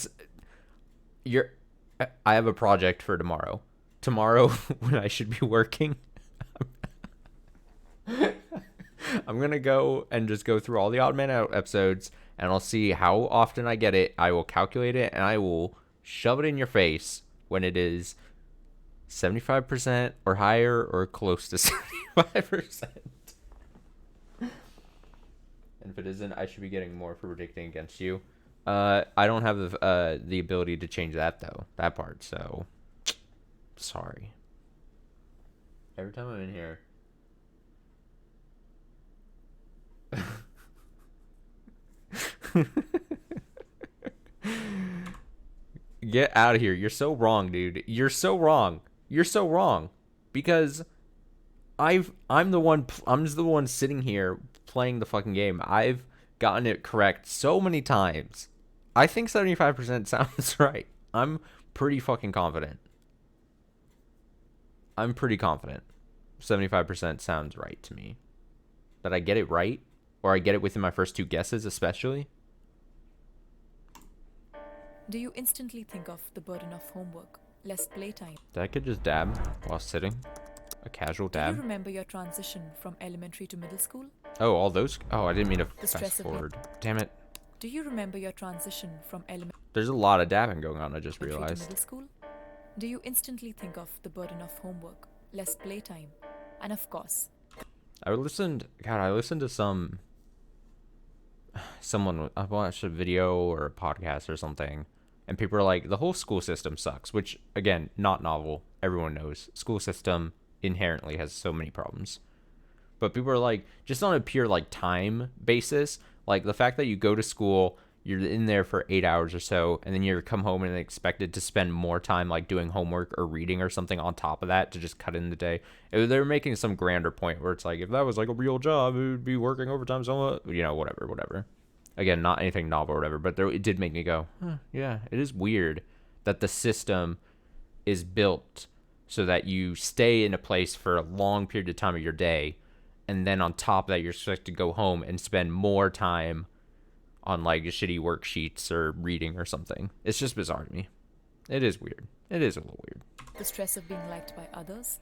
Speaker 1: have a project for tomorrow. Tomorrow, when I should be working, I'm gonna go and just go through all the Odd Man Out episodes, and I'll see how often I get it. I will calculate it, and I will shove it in your face when it is 75% or higher, or close to 75%. And if it isn't, I should be getting more for predicting against you. I don't have the ability to change that, though. That part, so sorry. Every time I'm in here, get out of here. You're so wrong, dude. You're so wrong. You're so wrong. Because I'm the one sitting here playing the fucking game. I've gotten it correct so many times. I think 75% sounds right. I'm pretty fucking confident. 75% sounds right to me. That I get it right, or I get it within my first two guesses, especially.
Speaker 2: Do you instantly think of the burden of homework, less playtime?
Speaker 1: That I could just dab while sitting. A casual
Speaker 2: Do you
Speaker 1: dab.
Speaker 2: remember your transition from elementary to middle school?
Speaker 1: Oh, all those. Oh, I didn't mean to
Speaker 2: The stress
Speaker 1: fast
Speaker 2: of being-
Speaker 1: forward. Damn it.
Speaker 2: Do you remember your transition from elementary
Speaker 1: There's a lot of dabbing going on. I just
Speaker 2: to
Speaker 1: realized.
Speaker 2: middle school? Do you instantly think of the burden of homework, less playtime, and of course,
Speaker 1: I listened to I watched a video or a podcast or something, and people are like, the whole school system sucks, which, again, not novel. Everyone knows. School system inherently has so many problems. But people are like, just on a pure, like, time basis, like, the fact that you go to school, you're in there for 8 hours or so, and then you come home and expected to spend more time, like, doing homework or reading or something on top of that to just cut in the day. They're making some grander point where it's like, if that was, like, a real job, it would be working overtime somewhat, whatever. Again, not anything novel or whatever, but it did make me go, yeah, it is weird that the system is built so that you stay in a place for a long period of time of your day, and then on top of that, you're expected to go home and spend more time on, like, shitty worksheets or reading or something. It's just bizarre to me. It is weird. It is a little weird.
Speaker 2: the stress of being liked by others?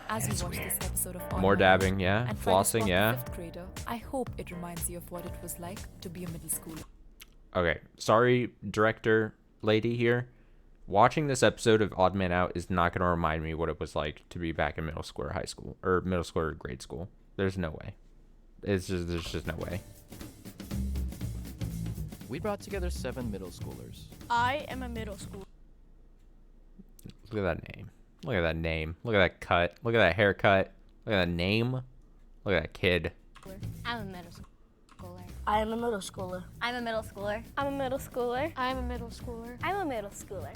Speaker 2: As you watch this episode of
Speaker 1: More
Speaker 2: Odd
Speaker 1: dabbing,
Speaker 2: Man
Speaker 1: yeah.
Speaker 2: and try to
Speaker 1: Flossing,
Speaker 2: spot the
Speaker 1: yeah.
Speaker 2: fifth grader, I hope it reminds you of what it was like to be a middle schooler.
Speaker 1: Okay, sorry, director lady here. Watching this episode of Odd Man Out is not going to remind me what it was like to be back in middle school or high school, or middle school or grade school. There's no way. There's just no way.
Speaker 3: We brought together 7 middle schoolers.
Speaker 18: I am a middle schooler.
Speaker 1: Look at that name. Look at that name. Look at that cut. Look at that haircut. Look at that name. Look at that kid.
Speaker 16: I'm a middle schooler.
Speaker 18: I am a middle schooler.
Speaker 16: I'm a middle schooler.
Speaker 18: I'm a middle schooler.
Speaker 16: I'm a middle schooler. I'm a middle schooler.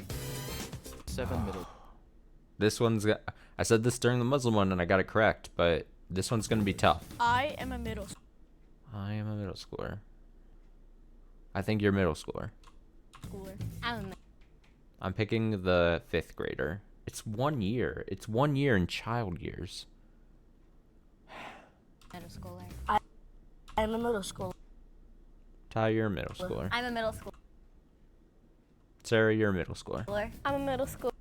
Speaker 3: 7 middle.
Speaker 1: This one's got, I said this during the Muslim one and I got it correct, but this one's going to be tough.
Speaker 18: I am a middle schooler.
Speaker 1: I am a middle schooler. I think you're a middle schooler. I'm picking the 5th grader. It's 1 year. It's 1 year in child years.
Speaker 16: Middle schooler.
Speaker 18: I'm a middle schooler.
Speaker 1: Ty, you're a middle schooler.
Speaker 16: I'm a middle schooler.
Speaker 1: Sarah, you're a middle schooler.
Speaker 18: I'm a middle schooler.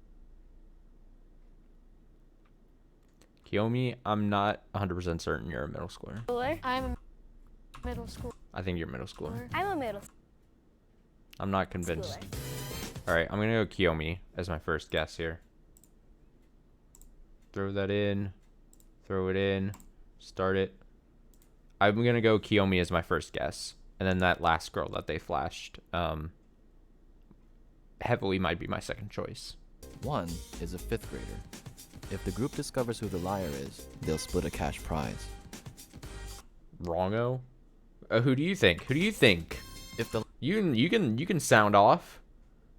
Speaker 1: Kiyomi, I'm not 100% certain you're a middle schooler.
Speaker 18: I'm a middle schooler.
Speaker 1: I think you're a middle schooler.
Speaker 16: I'm a middle
Speaker 1: I'm not convinced. Alright, I'm gonna go Kiyomi as my first guess here. Throw that in. Throw it in. Start it. I'm gonna go Kiyomi as my first guess. And then that last girl that they flashed heavily might be my second choice.
Speaker 3: 1 is a 5th grader. If the group discovers who the liar is, they'll split a cash prize.
Speaker 1: Wrongo? Who do you think? Who do you think?
Speaker 3: If the
Speaker 1: you can sound off.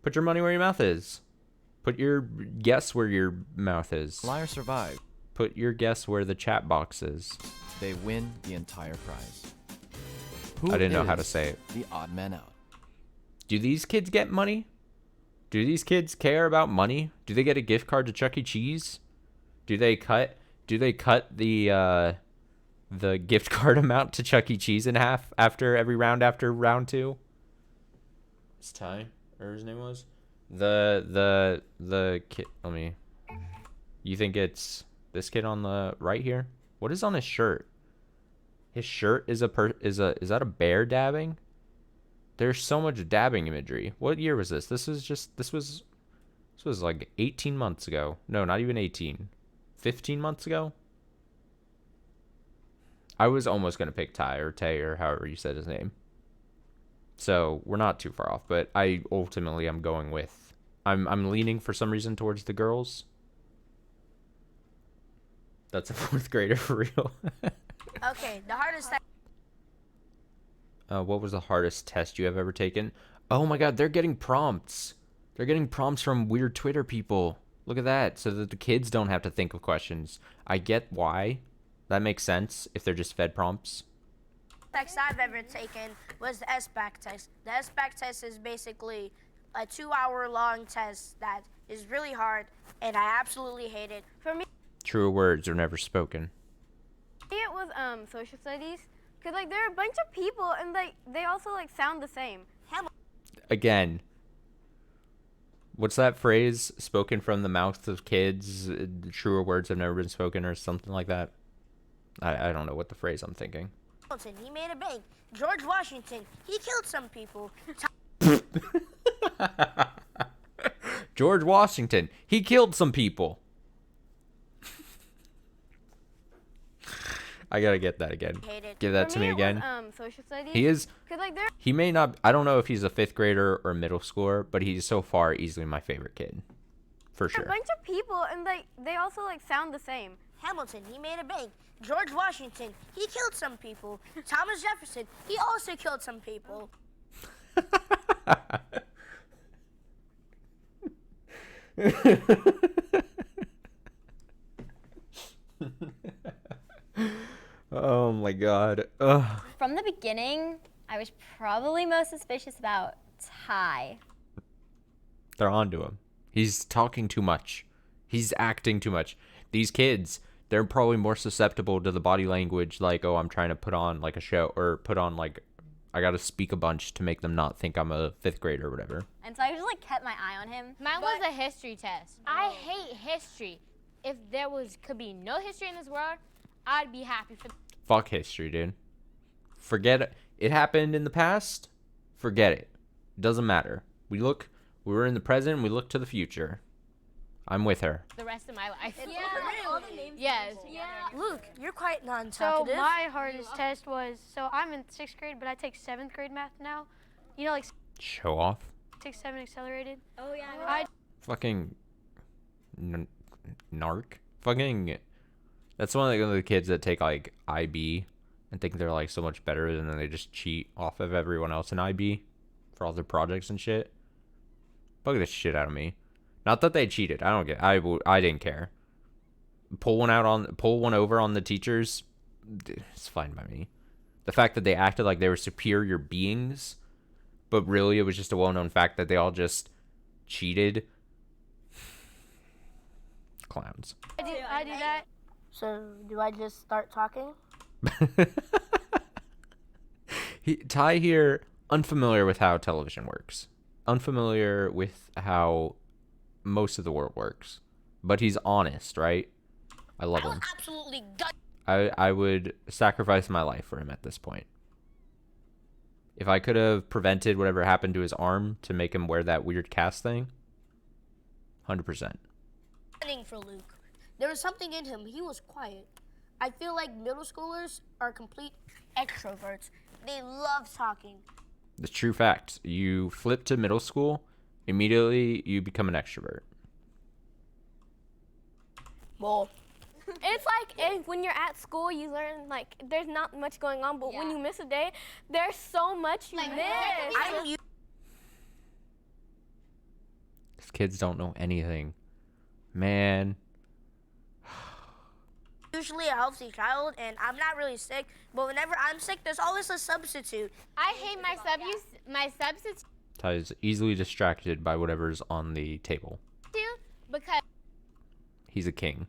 Speaker 1: Put your money where your mouth is. Put your guess where your mouth is.
Speaker 3: liar survives,
Speaker 1: Put your guess where the chat box is.
Speaker 3: they win the entire prize.
Speaker 1: I didn't know how to
Speaker 3: is
Speaker 1: say it.
Speaker 3: The odd man out.
Speaker 1: Do these kids get money? Do these kids care about money? Do they get a gift card to Chuck E. Cheese? Do they cut the gift card amount to Chuck E. Cheese in half after every round after round 2? It's Ty, or his name was? The kid, you think it's this kid on the right here? What is on his shirt? His shirt is is that a bear dabbing? There's so much dabbing imagery. What year was this? This was like 18 months ago. No, not even 18. 15 months ago? I was almost going to pick Ty or Tay or however you said his name. So we're not too far off, but I ultimately am going with, I'm leaning for some reason towards the girls. That's a 4th grader for real.
Speaker 18: Okay, the hardest test.
Speaker 1: What was the hardest test you have ever taken? Oh my god, they're getting prompts. They're getting prompts from weird Twitter people. Look at that. So that the kids don't have to think of questions. I get why. That makes sense if they're just fed prompts.
Speaker 18: Text I've ever taken was the SBAC test. The SBAC test is basically a 2-hour-long test that is really hard, and I absolutely hate it. For me,
Speaker 1: Truer words are never spoken.
Speaker 19: it was social studies, because like there are a bunch of people and like they also like sound the same.
Speaker 1: Again, what's that phrase? Spoken from the mouths of kids. Truer words have never been spoken, or something like that. I don't know what the phrase I'm thinking.
Speaker 18: Hamilton, he made a bank. George Washington, he killed some people.
Speaker 1: George Washington, he killed some people. I gotta get that again. Give that to me again.
Speaker 19: Social studies.
Speaker 1: He is.
Speaker 19: Like
Speaker 1: He may not. I don't know if he's a 5th grader or a middle schooler, but he's so far easily my favorite kid, for
Speaker 19: there are
Speaker 1: sure.
Speaker 19: a bunch of people and like they also like sound the same.
Speaker 18: Hamilton, he made a bank. George Washington, he killed some people. Thomas Jefferson, he also killed some people.
Speaker 1: Oh my god. Ugh.
Speaker 20: From the beginning, I was probably most suspicious about Ty.
Speaker 1: They're onto him. He's talking too much. He's acting too much. These kids, they're probably more susceptible to the body language, like, oh, I'm trying to put on like a show, or put on like, I gotta speak a bunch to make them not think I'm a 5th grader or whatever.
Speaker 20: And so I just like kept my eye on him.
Speaker 21: Mine was a history test. I hate history. If there could be no history in this world, I'd be happy for.
Speaker 1: Fuck history, dude. Forget it. It happened in the past. Forget it. Doesn't matter. We were in the present, we look to the future. I'm with her.
Speaker 21: The rest of my life.
Speaker 18: Yeah, all the names.
Speaker 21: Yes.
Speaker 18: Yeah. Luke, you're quite
Speaker 22: So
Speaker 18: non-talkative.
Speaker 22: my hardest test was, so I'm in 6th grade, but I take 7th grade math now. You know, like
Speaker 1: Show off.
Speaker 22: 6-7 accelerated.
Speaker 20: Oh yeah.
Speaker 22: I
Speaker 1: Fucking narc. Fucking. That's one of the kids that take like IB and think they're like so much better, and then they just cheat off of everyone else in IB for all their projects and shit. Bug the shit out of me. Not that they cheated. I don't get. I didn't care. Pull one over on the teachers. It's fine by me. The fact that they acted like they were superior beings, but really it was just a well-known fact that they all just cheated. Clowns.
Speaker 22: do that.
Speaker 18: So, do I just start talking?
Speaker 1: Ty here, unfamiliar with how television works. Unfamiliar with how most of the world works. But he's honest, right? I love him.
Speaker 18: Absolutely
Speaker 1: I would sacrifice my life for him at this point. If I could have prevented whatever happened to his arm to make him wear that weird cast thing, 100%.
Speaker 18: For Luke. There was something in him. He was quiet. I feel like middle schoolers are complete extroverts. They love talking.
Speaker 1: The true fact. You flip to middle school, immediately you become an extrovert.
Speaker 18: Well,
Speaker 19: It's like when you're at school, you learn like there's not much going on, but when you miss a day, there's so much you miss.
Speaker 1: These kids don't know anything. Man.
Speaker 18: Usually a healthy child, and I'm not really sick, but whenever I'm sick, there's always a substitute.
Speaker 21: I hate my substitute
Speaker 1: Ty is easily distracted by whatever's on the table.
Speaker 21: because
Speaker 1: He's a king.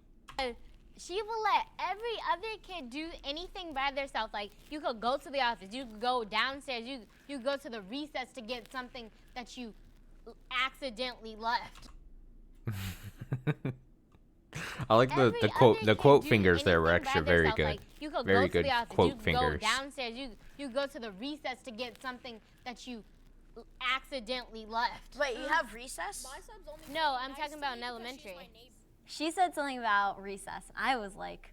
Speaker 21: she will let every other kid do anything by themselves. Like, you could go to the office, you could go downstairs, you go to the recess to get something that you accidentally left.
Speaker 1: I like the quote fingers there were extra very good.
Speaker 21: Like, you could
Speaker 1: Very
Speaker 21: go
Speaker 1: good
Speaker 21: to the office,
Speaker 1: quote
Speaker 21: you could
Speaker 1: fingers.
Speaker 21: go downstairs, you go to the recess to get something that you accidentally left.
Speaker 18: Wait, you have recess?
Speaker 21: No, I'm talking about in elementary.
Speaker 20: She said something about recess. I was like,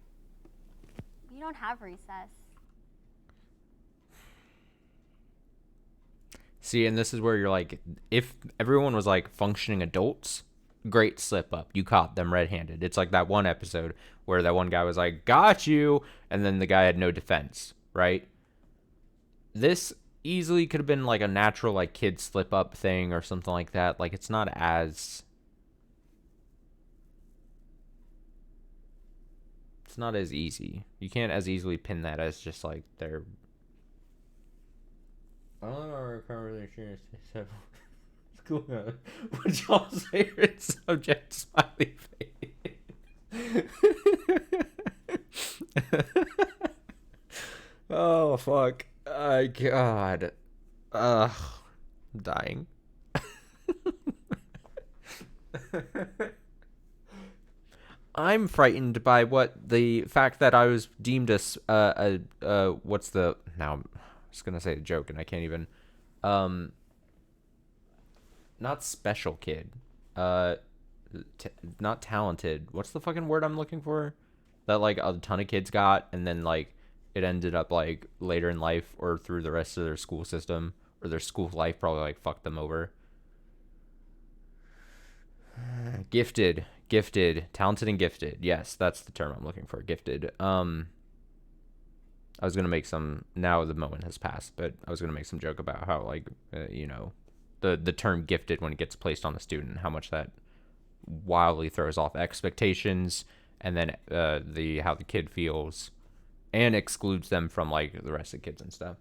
Speaker 20: you don't have recess.
Speaker 1: See, and this is where you're like, if everyone was like functioning adults, great slip up. You caught them red-handed. It's like that one episode where that one guy was like, got you, and then the guy had no defense, right? This easily could have been like a natural like kid slip up thing or something like that. Like, it's not as It's not as easy. You can't as easily pin that as just like their. I don't know. I can't really sure. School. What's y'all's favorite subject? Smiley face. Oh fuck! God. Ugh. I'm dying. I'm frightened by the fact that I was deemed what's the now I'm just gonna say a joke and I can't even not special kid not talented, what's the fucking word I'm looking for, that like a ton of kids got and then like it ended up like later in life or through the rest of their school system or their school life probably like fucked them over. Gifted, talented and gifted. Yes, that's the term I'm looking for. Gifted. I was gonna make some. Now the moment has passed, but I was gonna make some joke about how like the term gifted when it gets placed on the student, how much that wildly throws off expectations, and then how the kid feels, and excludes them from like the rest of the kids and stuff.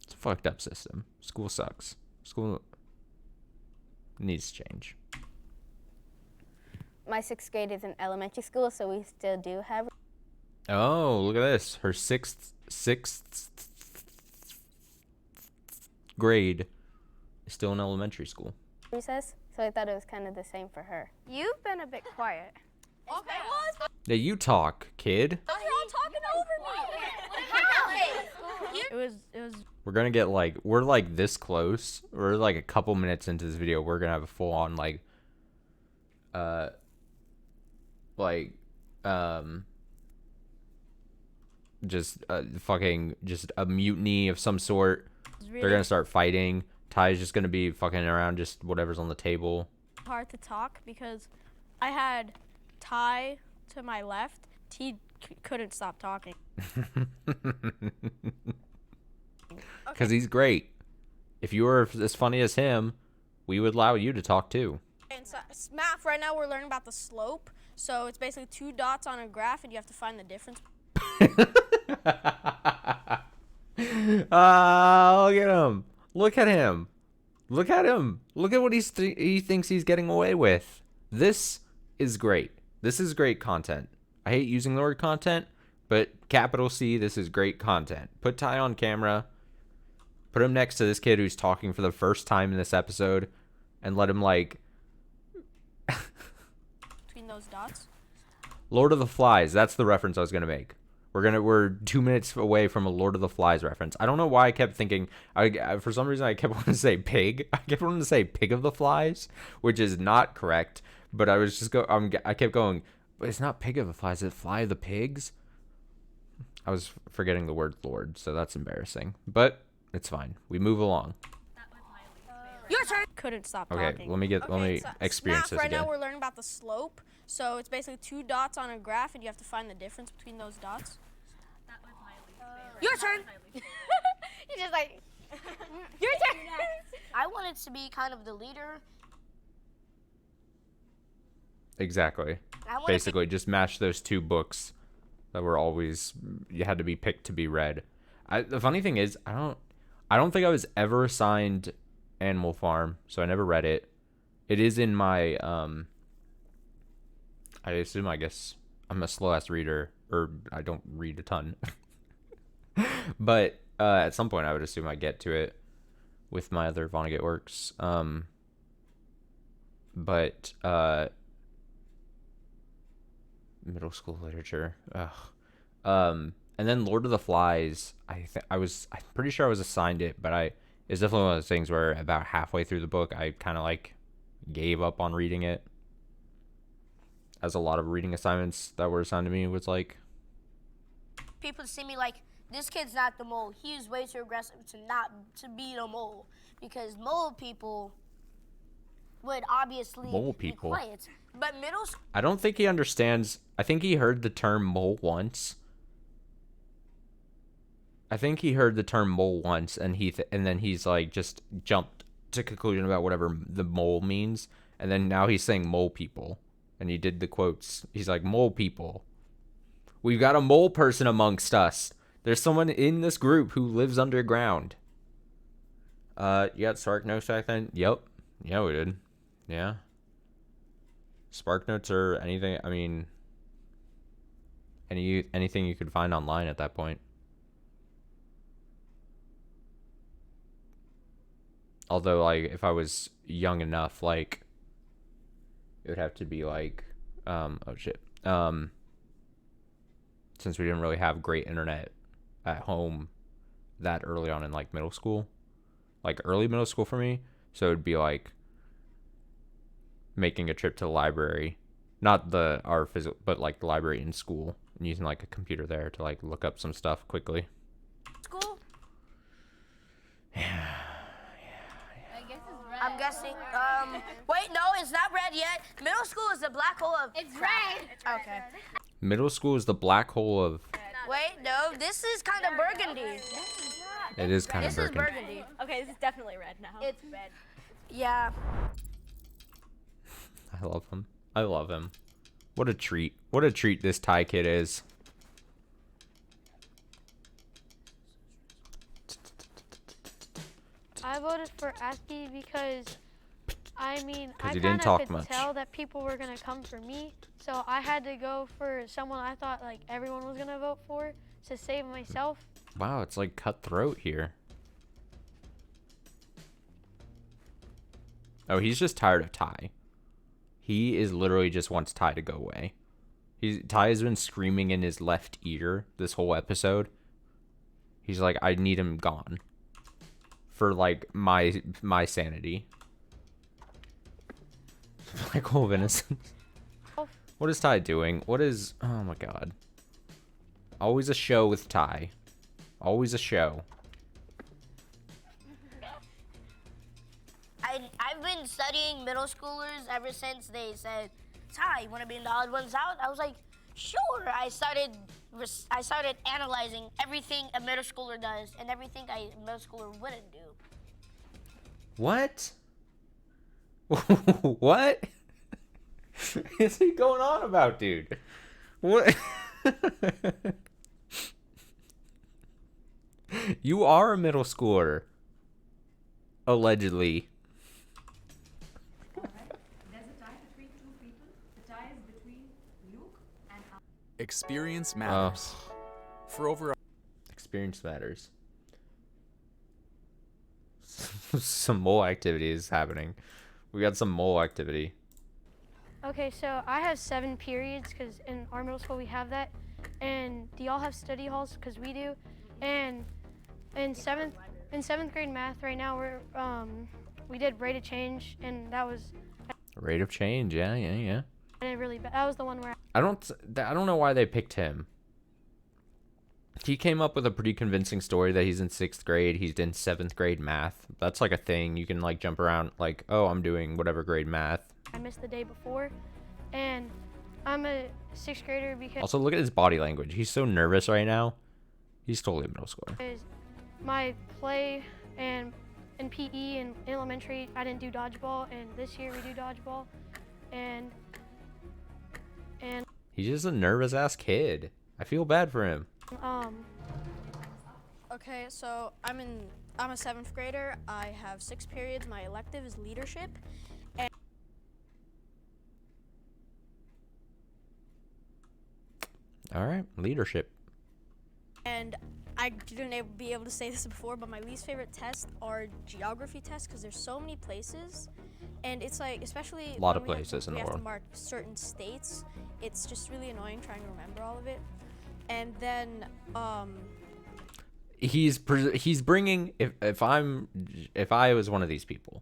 Speaker 1: It's a fucked up system. School sucks. School needs to change.
Speaker 6: My 6th grade is in elementary school, so we still do have.
Speaker 1: Oh, look at this. Her sixth grade is still in elementary school.
Speaker 6: Recess, so I thought it was kind of the same for her.
Speaker 19: You've been a bit quiet.
Speaker 22: Okay.
Speaker 1: Yeah, you talk, kid.
Speaker 19: You're all talking over me.
Speaker 22: It was.
Speaker 1: We're gonna get like, we're like this close. We're like a couple minutes into this video. We're gonna have a full on just a mutiny of some sort.
Speaker 22: Really
Speaker 1: They're gonna start fighting. Ty's just gonna be fucking around just whatever's on the table.
Speaker 22: hard to talk because I had Ty to my left. He couldn't stop talking.
Speaker 1: Because he's great. If you were as funny as him, we would allow you to talk too.
Speaker 22: And so, math, right now we're learning about the slope. So it's basically 2 dots on a graph and you have to find the difference.
Speaker 1: Look at him. Look at him. Look at him. Look at what he thinks he's getting away with. This is great. This is great content. I hate using the word content, but capital C, this is great content. Put Ty on camera. Put him next to this kid who's talking for the first time in this episode, and let him like
Speaker 22: Between those dots.
Speaker 1: Lord of the Flies. That's the reference I was gonna make. We're 2 minutes away from a Lord of the Flies reference. I don't know why I kept thinking. For some reason I kept wanting to say pig. I kept wanting to say Pig of the Flies, which is not correct. But I was just I kept going. But it's not Pig of the Flies. It's Fly of the Pigs. I was forgetting the word Lord, so that's embarrassing. But it's fine. We move along.
Speaker 22: Your turn. Couldn't stop
Speaker 1: Okay,
Speaker 22: talking.
Speaker 1: let me experience
Speaker 22: math,
Speaker 1: this
Speaker 22: right
Speaker 1: again.
Speaker 22: now we're learning about the slope. So it's basically 2 dots on a graph and you have to find the difference between those dots. Your turn.
Speaker 19: You're just like, your turn.
Speaker 18: I wanted to be kind of the leader.
Speaker 1: Exactly. Basically, just match those 2 books that were always, you had to be picked to be read. The funny thing is, I don't think I was ever assigned Animal Farm, so I never read it. It is in my I guess I'm a slow ass reader, or I don't read a ton. But at some point I would assume I get to it with my other Vonnegut works. But middle school literature. And then Lord of the Flies, I'm pretty sure I was assigned it, but it's definitely one of those things where about halfway through the book I kind of like gave up on reading it. As a lot of reading assignments that were assigned to me was like,
Speaker 18: People see me like, this kid's not the mole. He's way too aggressive to be the mole. Because mole people would obviously be quiet. But middle school...
Speaker 1: I don't think he understands. I think he heard the term mole once. And then he's like just jumped to conclusion about whatever the mole means. And then now he's saying mole people. And he did the quotes. He's like, mole people. We've got a mole person amongst us. There's someone in this group who lives underground. You got Spark Notes back then? Yep. Yeah, we did. Yeah. Spark Notes or anything, I mean, anything you could find online at that point. Although, like, if I was young enough, like, it would have to be like, oh shit. Since we didn't really have great internet at home that early on in like middle school, like early middle school for me. So it'd be like making a trip to the library, not our physical, but like the library in school, and using like a computer there to like look up some stuff quickly.
Speaker 18: School?
Speaker 1: Yeah.
Speaker 18: I'm guessing. Wait, no, it's not red yet. Middle school is the black hole of.
Speaker 21: It's red.
Speaker 18: Okay.
Speaker 1: Middle school is the black hole of.
Speaker 18: Wait, no, this is kind of burgundy.
Speaker 1: It is kind of
Speaker 18: This is
Speaker 1: burgundy.
Speaker 18: burgundy.
Speaker 19: Okay, this is definitely red now.
Speaker 18: It's red. Yeah.
Speaker 1: I love him. I love him. What a treat. What a treat this Thai kid is.
Speaker 12: I voted for ASCII because, I mean, I
Speaker 1: you
Speaker 12: kind
Speaker 1: didn't
Speaker 12: of
Speaker 1: talk
Speaker 12: could
Speaker 1: much.
Speaker 12: tell that people were going to come for me. So I had to go for someone I thought like everyone was going to vote for to save myself.
Speaker 1: Wow, it's like cutthroat here. Oh, he's just tired of Ty. He is literally just wants Ty to go away. Ty has been screaming in his left ear this whole episode. He's like, I need him gone. For like my sanity. Black hole of innocence. What is Ty doing? What is, oh my god. Always a show with Ty. Always a show.
Speaker 18: I've been studying middle schoolers ever since they said, Ty, you want to be in the odd ones out? I was like, sure. I started analyzing everything a middle schooler does and everything a middle schooler wouldn't do.
Speaker 1: What? What is he going on about, dude? What? You are a middle schooler. Allegedly.
Speaker 17: Experience matters. For over
Speaker 1: Experience matters. Some mole activity is happening. We got some mole activity.
Speaker 12: Okay, so I have 7 periods because in our middle school we have that. And do y'all have study halls? Because we do. And in seventh grade math right now we did rate of change, and that was
Speaker 1: Rate of change, yeah.
Speaker 12: I did really bad. That was the one where
Speaker 1: I don't know why they picked him. He came up with a pretty convincing story that he's in 6th grade. He's in 7th grade math. That's like a thing. You can like jump around like, oh, I'm doing whatever grade math.
Speaker 12: I missed the day before, and I'm a 6th grader because
Speaker 1: Also, look at his body language. He's so nervous right now. He's totally a middle schooler.
Speaker 12: my play and in PE and elementary I didn't do dodgeball, and this year we do dodgeball, and
Speaker 1: He's just a nervous ass kid. I feel bad for him.
Speaker 22: Okay, so I'm a 7th grader. I have 6 periods. My elective is leadership. And
Speaker 1: All right, leadership.
Speaker 22: And I didn't be able to say this before, but my least favorite tests are geography tests because there's so many places, and it's like, especially
Speaker 1: A lot
Speaker 22: when
Speaker 1: of places in the
Speaker 22: we have
Speaker 1: world.
Speaker 22: to mark certain states. It's just really annoying trying to remember all of it. And then
Speaker 1: He's bringing, if I was one of these people,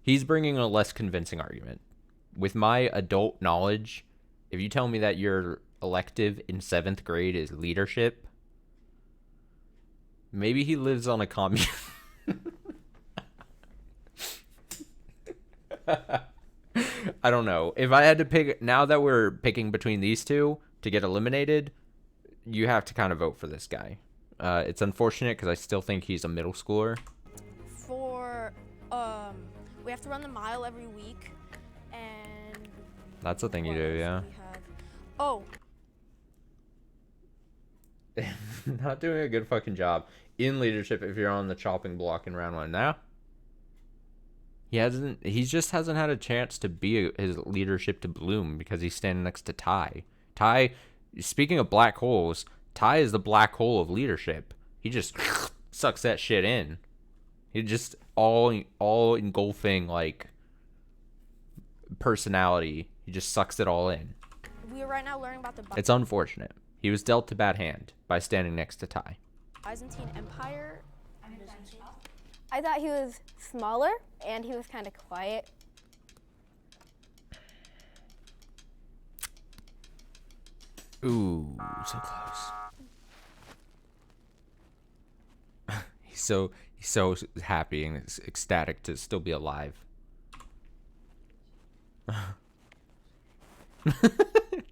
Speaker 1: he's bringing a less convincing argument. With my adult knowledge, if you tell me that your elective in 7th grade is leadership, maybe he lives on a commune. I don't know. If I had to pick, now that we're picking between these two to get eliminated, you have to kind of vote for this guy. It's unfortunate because I still think he's a middle schooler.
Speaker 22: for we have to run the mile every week,
Speaker 1: That's the thing you do, yeah.
Speaker 22: Oh.
Speaker 1: Not doing a good fucking job in leadership if you're on the chopping block in round 1 now. He just hasn't had a chance to be his leadership to bloom because he's standing next to Ty. Ty, speaking of black holes, Ty is the black hole of leadership. He just sucks that shit in. He just all engulfing like personality. He just sucks it all in.
Speaker 22: We are right now learning about the
Speaker 1: It's unfortunate. He was dealt a bad hand by standing next to Ty.
Speaker 22: Byzantine Empire.
Speaker 19: I thought he was smaller and he was kind of quiet.
Speaker 1: Ooh, so close. He's so happy and ecstatic to still be alive.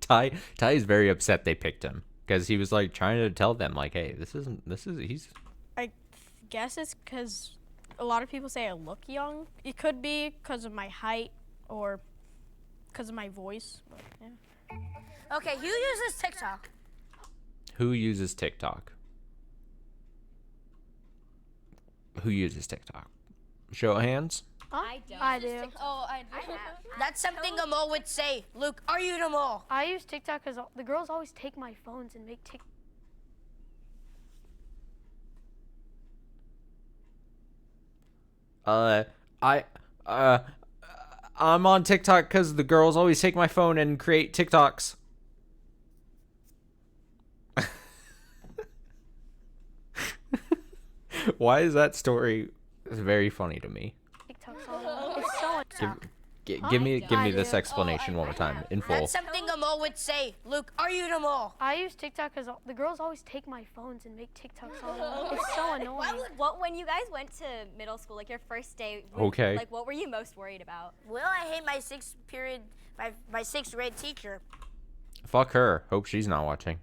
Speaker 1: Ty is very upset they picked him because he was like trying to tell them like, hey, he's.
Speaker 22: I guess it's because a lot of people say I look young. It could be because of my height or because of my voice. But, yeah.
Speaker 18: Okay, who uses TikTok?
Speaker 1: Who uses TikTok? Who uses TikTok? Show of hands.
Speaker 22: Huh?
Speaker 21: I do.
Speaker 22: Oh, I do.
Speaker 18: That's something a mole would say. Luke, are you the mole?
Speaker 12: I use TikTok because the girls always take my phones and make TikTok.
Speaker 1: I'm on TikTok because the girls always take my phone and create TikToks. Why is that story very funny to me?
Speaker 12: TikTok's all it's so
Speaker 1: Give me this explanation one more time in full.
Speaker 18: That's something a mole would say. Luke, are you the mole?
Speaker 12: I use TikTok because the girls always take my phones and make TikToks all it's so annoying.
Speaker 20: When you guys went to middle school, like your first day,
Speaker 1: Okay.
Speaker 20: like what were you most worried about?
Speaker 18: Well, I hate my my sixth grade teacher.
Speaker 1: Fuck her. Hope she's not watching.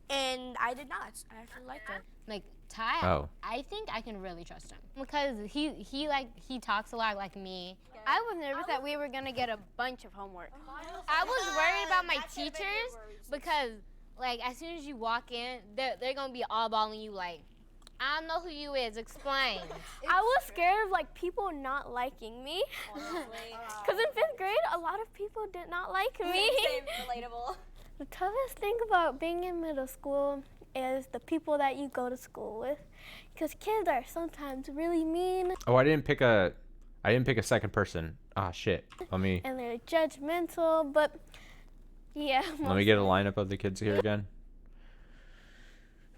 Speaker 18: And I did not. I actually liked her.
Speaker 21: Like Ty,
Speaker 1: Oh.
Speaker 21: I think I can really trust him because he talks a lot like me.
Speaker 19: I was nervous that we were going to get a bunch of homework.
Speaker 21: I was worried about my teachers because like as soon as you walk in, they're gonna be all balling you like, I don't know who you is. Explain.
Speaker 19: I was scared of like people not liking me. Because in 5th grade, a lot of people did not like me.
Speaker 20: Same, relatable.
Speaker 19: The toughest thing about being in middle school is the people that you go to school with. Because kids are sometimes really mean.
Speaker 1: Oh, I didn't pick a second person. Ah, shit.
Speaker 19: And they're judgmental, but yeah.
Speaker 1: Let me get a lineup of the kids here again.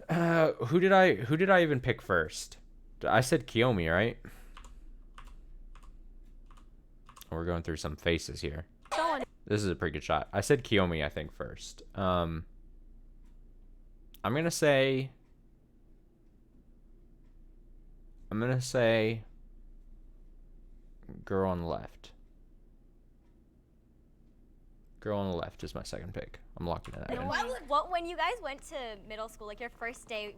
Speaker 1: Who did I even pick first? I said Kiyomi, right? We're going through some faces here. This is a pretty good shot. I said Kiyomi, I think, first. I'm gonna say girl on the left. Girl on the left is my second pick. I'm locking it in.
Speaker 20: When you guys went to middle school, like your first day,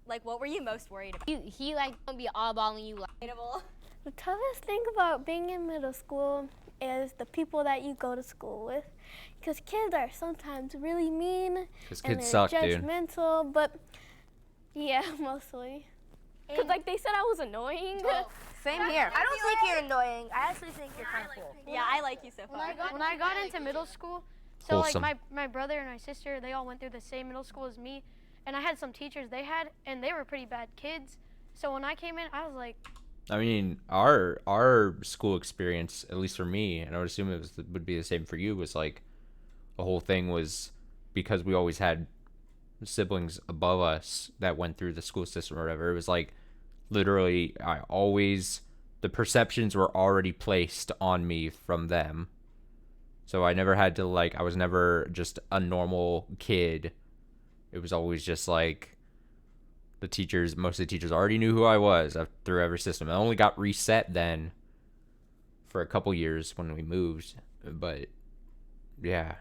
Speaker 20: like what were you most worried about?
Speaker 21: He like gonna be all balling you like.
Speaker 19: The toughest thing about being in middle school is the people that you go to school with. Because kids are sometimes really mean.
Speaker 1: Because
Speaker 19: and
Speaker 1: kids
Speaker 19: they're
Speaker 1: suck, dude.
Speaker 19: judgmental, but yeah, mostly. Because like they said I was annoying.
Speaker 18: Same here. I don't think you're annoying. I actually think you're kind of cool.
Speaker 20: Yeah, I like you so far.
Speaker 12: When I got into middle school, so
Speaker 1: Wholesome.
Speaker 12: like my brother and my sister, they all went through the same middle school as me, and I had some teachers and they were pretty bad kids. So when I came in, I was like,
Speaker 1: I mean, our school experience, at least for me, and I would assume would be the same for you, was like the whole thing was because we always had siblings above us that went through the school system or whatever. It was like literally the perceptions were already placed on me from them. So I never had to I was never just a normal kid. It was always just like most of the teachers already knew who I was through every system. I only got reset then for a couple years when we moved. But yeah,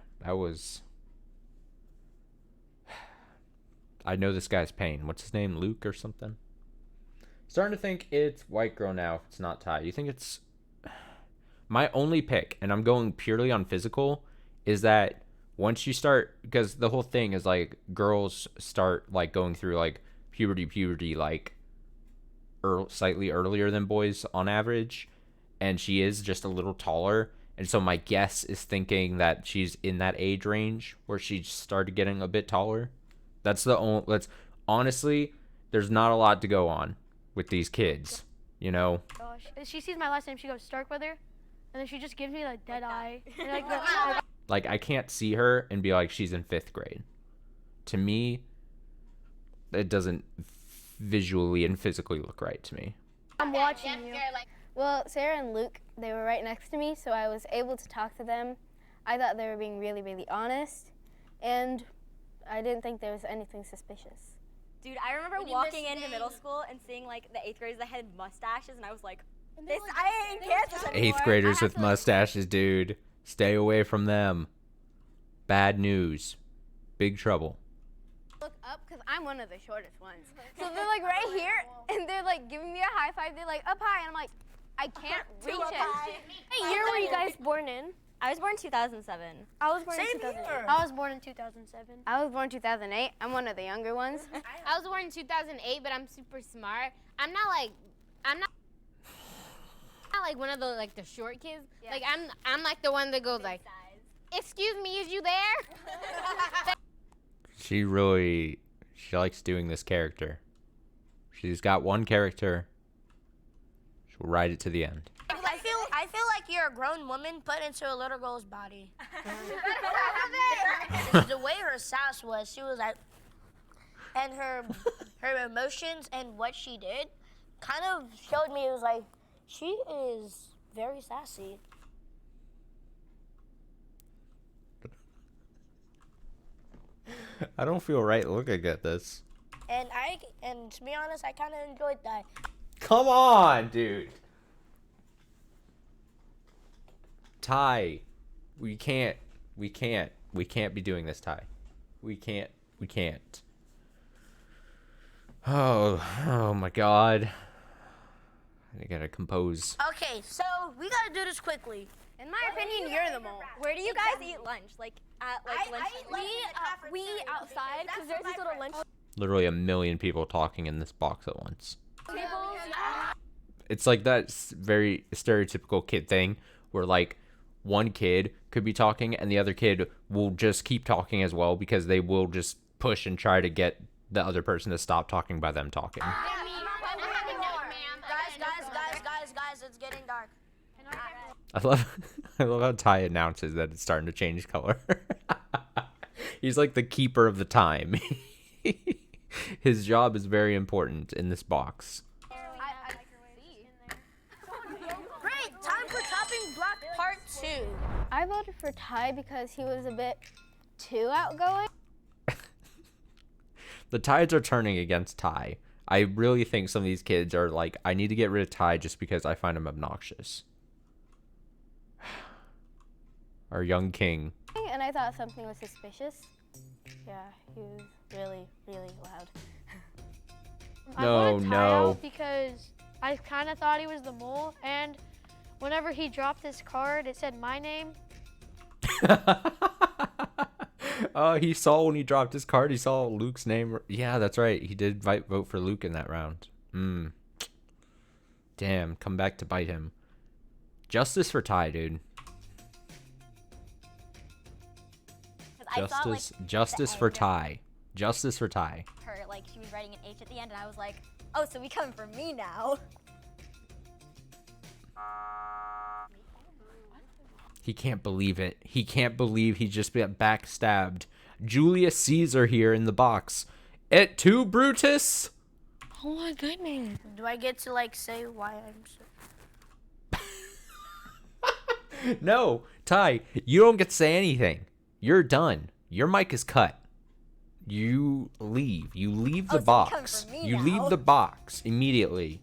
Speaker 1: I know this guy's pain. What's his name? Luke or something? Starting to think it's white girl now if it's not Ty. You think it's... My only pick, and I'm going purely on physical, is that once you start, because the whole thing is like girls start like going through like puberty like slightly earlier than boys on average, and she is just a little taller, and so my guess is thinking that she's in that age range where she started getting a bit taller. That's honestly, there's not a lot to go on with these kids, you know.
Speaker 12: Gosh, she sees my last name, she goes Starkweather, and then she just gives me like dead eye. And,
Speaker 1: Like, I can't see her and be like, she's in 5th grade. To me, it doesn't visually and physically look right to me.
Speaker 12: I'm watching you.
Speaker 6: Well, Sarah and Luke, they were right next to me, so I was able to talk to them. I thought they were being really, really honest, and I didn't think there was anything suspicious.
Speaker 13: Dude, I remember walking into middle school and seeing like the 8th graders that had mustaches, and I was like, this, I ain't Kansas anymore.
Speaker 1: 8th graders with mustaches, dude. Stay away from them. Bad news. Big trouble.
Speaker 19: Look up because I'm one of the shortest ones. So they're like right here, and they're like giving me a high five. They're like up high, and I'm like, I can't reach it.
Speaker 22: What year were you guys born in?
Speaker 13: I was born in 2007.
Speaker 22: I was born in
Speaker 19: Same
Speaker 22: 2008.
Speaker 19: here.
Speaker 12: I was born in 2007.
Speaker 19: I was born in 2008. I'm one of the younger ones.
Speaker 21: I was born in 2008, but I'm super smart. I'm not like one of the like the short kids. Yeah. Like I'm like the one that goes like, excuse me, is you there?
Speaker 1: She likes doing this character. She's got one character. She'll ride it to the end.
Speaker 18: I feel like you're a grown woman put into a little girl's body. The way her sass was, she was like, and her emotions and what she did kind of showed me, it was like, she is very sassy.
Speaker 1: I don't feel right looking at this.
Speaker 18: And to be honest, I kind of enjoyed that.
Speaker 1: Come on, dude. Ty, we can't be doing this, Ty. We can't. Oh my God. I gotta compose.
Speaker 18: Okay, so we gotta do this quickly.
Speaker 13: In my opinion, you're the mole. Where do you guys eat lunch? Like at lunch?
Speaker 19: We outside because there's this little lunch.
Speaker 1: Literally a million people talking in this box at once. It's like that very stereotypical kid thing where like one kid could be talking and the other kid will just keep talking as well because they will just push and try to get the other person to stop talking by them talking.
Speaker 18: Guys, it's getting dark.
Speaker 1: I love how Ty announces that it's starting to change color. He's like the keeper of the time. His job is very important in this box.
Speaker 18: Great, time for chopping block part 2.
Speaker 6: I voted for Ty because he was a bit too outgoing.
Speaker 1: The tides are turning against Ty. I really think some of these kids are like, I need to get rid of Ty just because I find him obnoxious. Our young king.
Speaker 6: And I thought something was suspicious. Yeah, he was really, really loud.
Speaker 12: I wanted Ty out because I kind of thought he was the mole, and whenever he dropped his card, it said my name.
Speaker 1: He saw when he dropped his card, he saw Luke's name. Yeah, that's right. He did vote for Luke in that round. Damn, come back to bite him. Justice for Ty, dude. Justice for Ty. Justice for Ty.
Speaker 13: Her, like, she was writing an H at the end, and I was like, oh, so we coming for me now.
Speaker 1: He can't believe it. He can't believe he just got backstabbed. Julius Caesar here in the box. Et tu, Brutus?
Speaker 12: Oh my goodness.
Speaker 18: Do I get to, like, say why I'm so...
Speaker 1: No, Ty, you don't get to say anything. You're done. Your mic is cut. You leave. You leave the box. You leave the box immediately.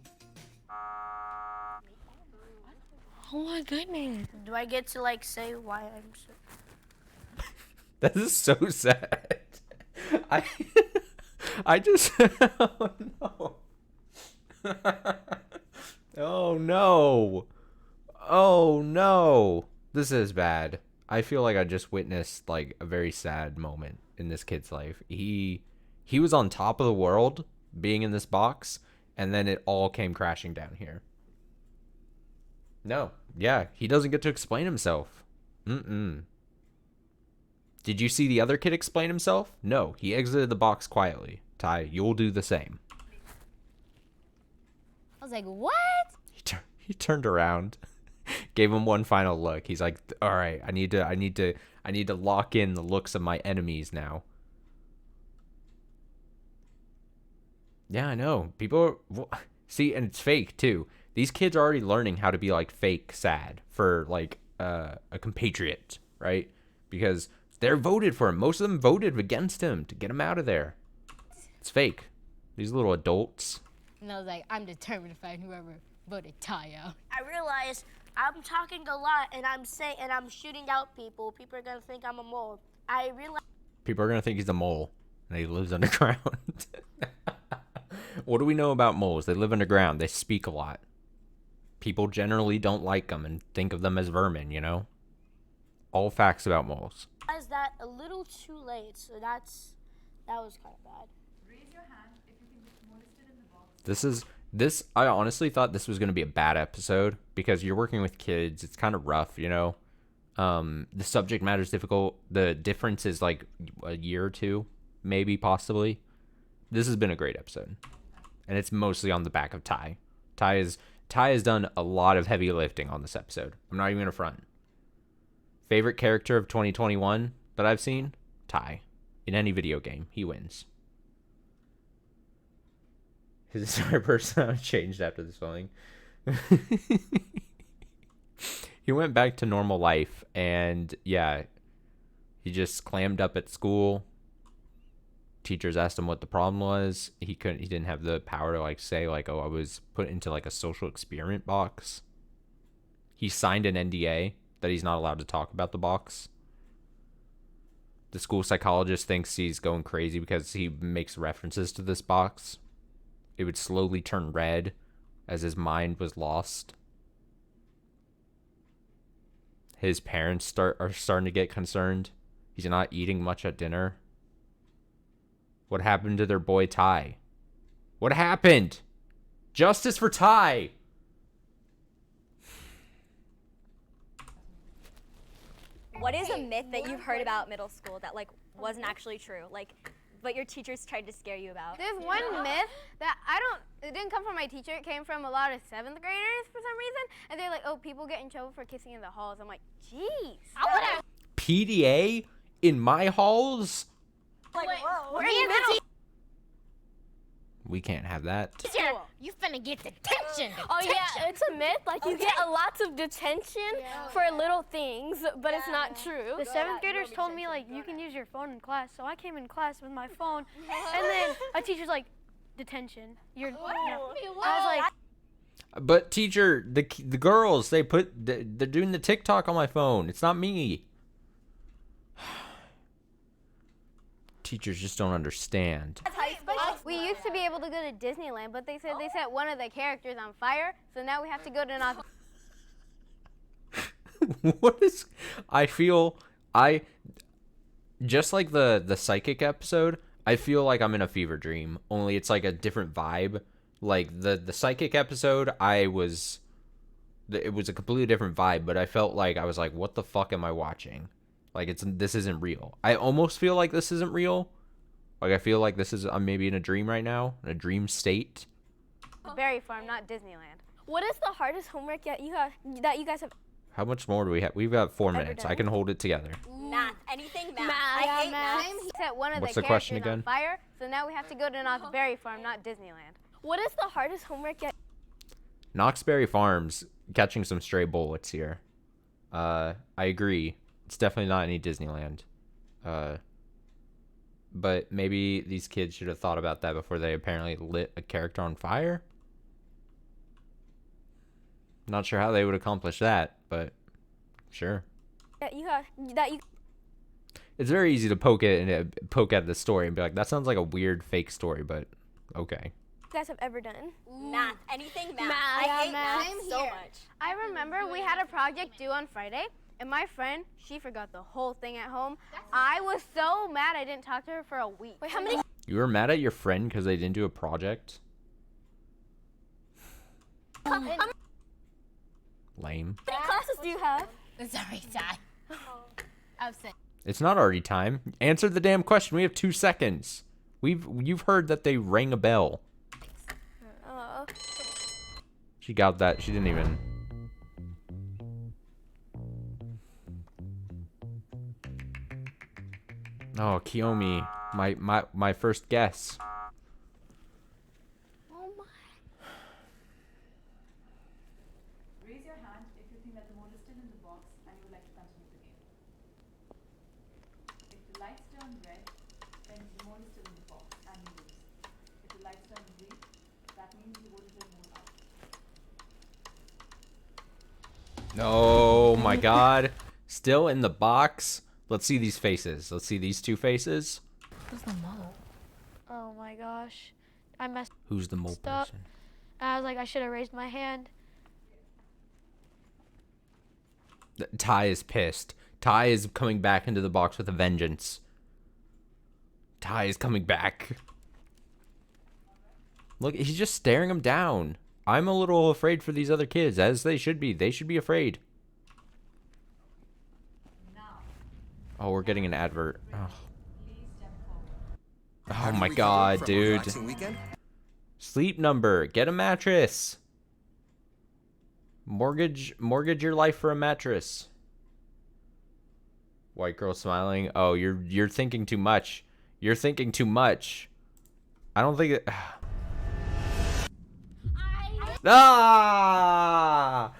Speaker 12: Oh my goodness.
Speaker 18: Do I get to, like, say why I'm so...
Speaker 1: That is so sad. I just... Oh, no. Oh, no. Oh, no. This is bad. I feel like I just witnessed like a very sad moment in this kid's life. He was on top of the world being in this box, and then it all came crashing down here. No. Yeah, he doesn't get to explain himself. Mm-mm. Did you see the other kid explain himself? No, he exited the box quietly. Ty, you'll do the same.
Speaker 21: I was like, what?
Speaker 1: He turned around, gave him one final look. He's like, all right, I need to lock in the looks of my enemies now. Yeah, I know. People see, and it's fake too. These kids are already learning how to be like fake sad for like a compatriot, right? Because they're voted for him. Most of them voted against him to get him out of there. It's fake. These little adults.
Speaker 21: And I was like, I'm determined to find whoever voted Ty out.
Speaker 18: I realize I'm talking a lot and I'm shooting out people. People are gonna think I'm a mole. I realize
Speaker 1: People are gonna think he's a mole and he lives underground. What do we know about moles? They live underground. They speak a lot. People generally don't like them and think of them as vermin, you know? All facts about moles.
Speaker 18: that a little too late, so that was kind of bad.
Speaker 2: Raise your hand if you think it's molested in the box.
Speaker 1: I honestly thought this was going to be a bad episode because you're working with kids. It's kind of rough, you know? The subject matter is difficult. The difference is like a year or two, maybe, possibly. This has been a great episode. And it's mostly on the back of Ty. Ty has done a lot of heavy lifting on this episode. I'm not even going to front. Favorite character of 2021 that I've seen? Ty. In any video game, he wins. His entire personality changed after this filming. He went back to normal life, and yeah, he just clammed up at school. Teachers asked him what the problem was. He didn't have the power to like say like, oh, I was put into like a social experiment box. He signed an NDA that he's not allowed to talk about the box. The school psychologist thinks he's going crazy because he makes references to this box. It would slowly turn red as his mind was lost. His parents are starting to get concerned. He's not eating much at dinner. What happened to their boy Ty? What happened? Justice for Ty!
Speaker 13: What is a myth that you've heard about middle school that like wasn't actually true? Like, but your teachers tried to scare you about?
Speaker 19: There's one myth that it didn't come from my teacher, it came from a lot of 7th graders for some reason. And they're like, oh, people get in trouble for kissing in the halls. I'm like, jeez.
Speaker 1: PDA in my halls?
Speaker 13: Like, whoa.
Speaker 19: We're in middle.
Speaker 1: We can't have that.
Speaker 21: You finna get detention.
Speaker 19: Oh yeah, it's a myth. Like you get a lot of detention for little things, but it's not true.
Speaker 12: The 7th graders told me like you can use your phone in class, so I came in class with my phone, and then a teacher's like, detention. You're. No. I was like.
Speaker 1: But teacher, the girls, they're doing the TikTok on my phone. It's not me. Teachers just don't understand.
Speaker 19: We used to be able to go to Disneyland, but they said they set one of the characters on fire, so now we have to go to North.
Speaker 1: Just like the psychic episode, I feel like I'm in a fever dream, only it's like a different vibe. Like the psychic episode, it was a completely different vibe, but I felt like I was like, what the fuck am I watching? Like this isn't real. I almost feel like this isn't real. Like I feel like I'm maybe in a dream right now, in a dream state.
Speaker 19: Berry Farm, not Disneyland. What is the hardest homework that you guys have?
Speaker 1: How much more do we have? We've got 4 minutes. I can hold it together.
Speaker 13: Math, anything math.
Speaker 19: I hate math. He set one of
Speaker 1: What's
Speaker 19: the
Speaker 1: the question
Speaker 19: characters on
Speaker 1: again?
Speaker 19: fire, so now we have to go to Knott's Berry Farm, not Disneyland. What is the hardest homework yet?
Speaker 1: Knoxberry Farms catching some stray bullets here. I agree. It's definitely not any Disneyland. But maybe these kids should have thought about that before they apparently lit a character on fire. Not sure how they would accomplish that, but sure. It's very easy to poke at the story and be like, that sounds like a weird fake story, but okay.
Speaker 19: You guys have ever done?
Speaker 13: Math, anything math. I hate math so much.
Speaker 19: I remember we had a project due on Friday, And my friend, she forgot the whole thing at home. I was so mad I didn't talk to her for a week. Wait, how many?
Speaker 1: You were mad at your friend because they didn't do a project? Lame.
Speaker 19: How many classes do you have?
Speaker 21: Sorry, Ty. Upset.
Speaker 1: It's not already time. Answer the damn question. We have 2 seconds. You've heard that they rang a bell. She got that. She didn't even. Oh, Kiyomi, my first guess.
Speaker 19: Oh my.
Speaker 2: Raise your hand if you think that the mole is still in the box and you would like to continue the game. If the lights turn red, then the mole is still in the box and you lose. If the lights turn green, that means you voted the mole out.
Speaker 1: Oh my god. Still in the box. Let's see these faces. Let's see these 2 faces.
Speaker 12: Who's the mole? Oh my gosh. I messed
Speaker 1: Who's the mole
Speaker 12: up.
Speaker 1: person?
Speaker 12: I was like, I should have raised my hand.
Speaker 1: Ty is pissed. Ty is coming back into the box with a vengeance. Ty is coming back. Look, he's just staring him down. I'm a little afraid for these other kids, as they should be. They should be afraid. Oh, we're getting an advert. Oh my god, dude. Sleep Number. Get a mattress. Mortgage your life for a mattress. White girl smiling. Oh, you're thinking too much. You're thinking too much. I don't think it. Ah!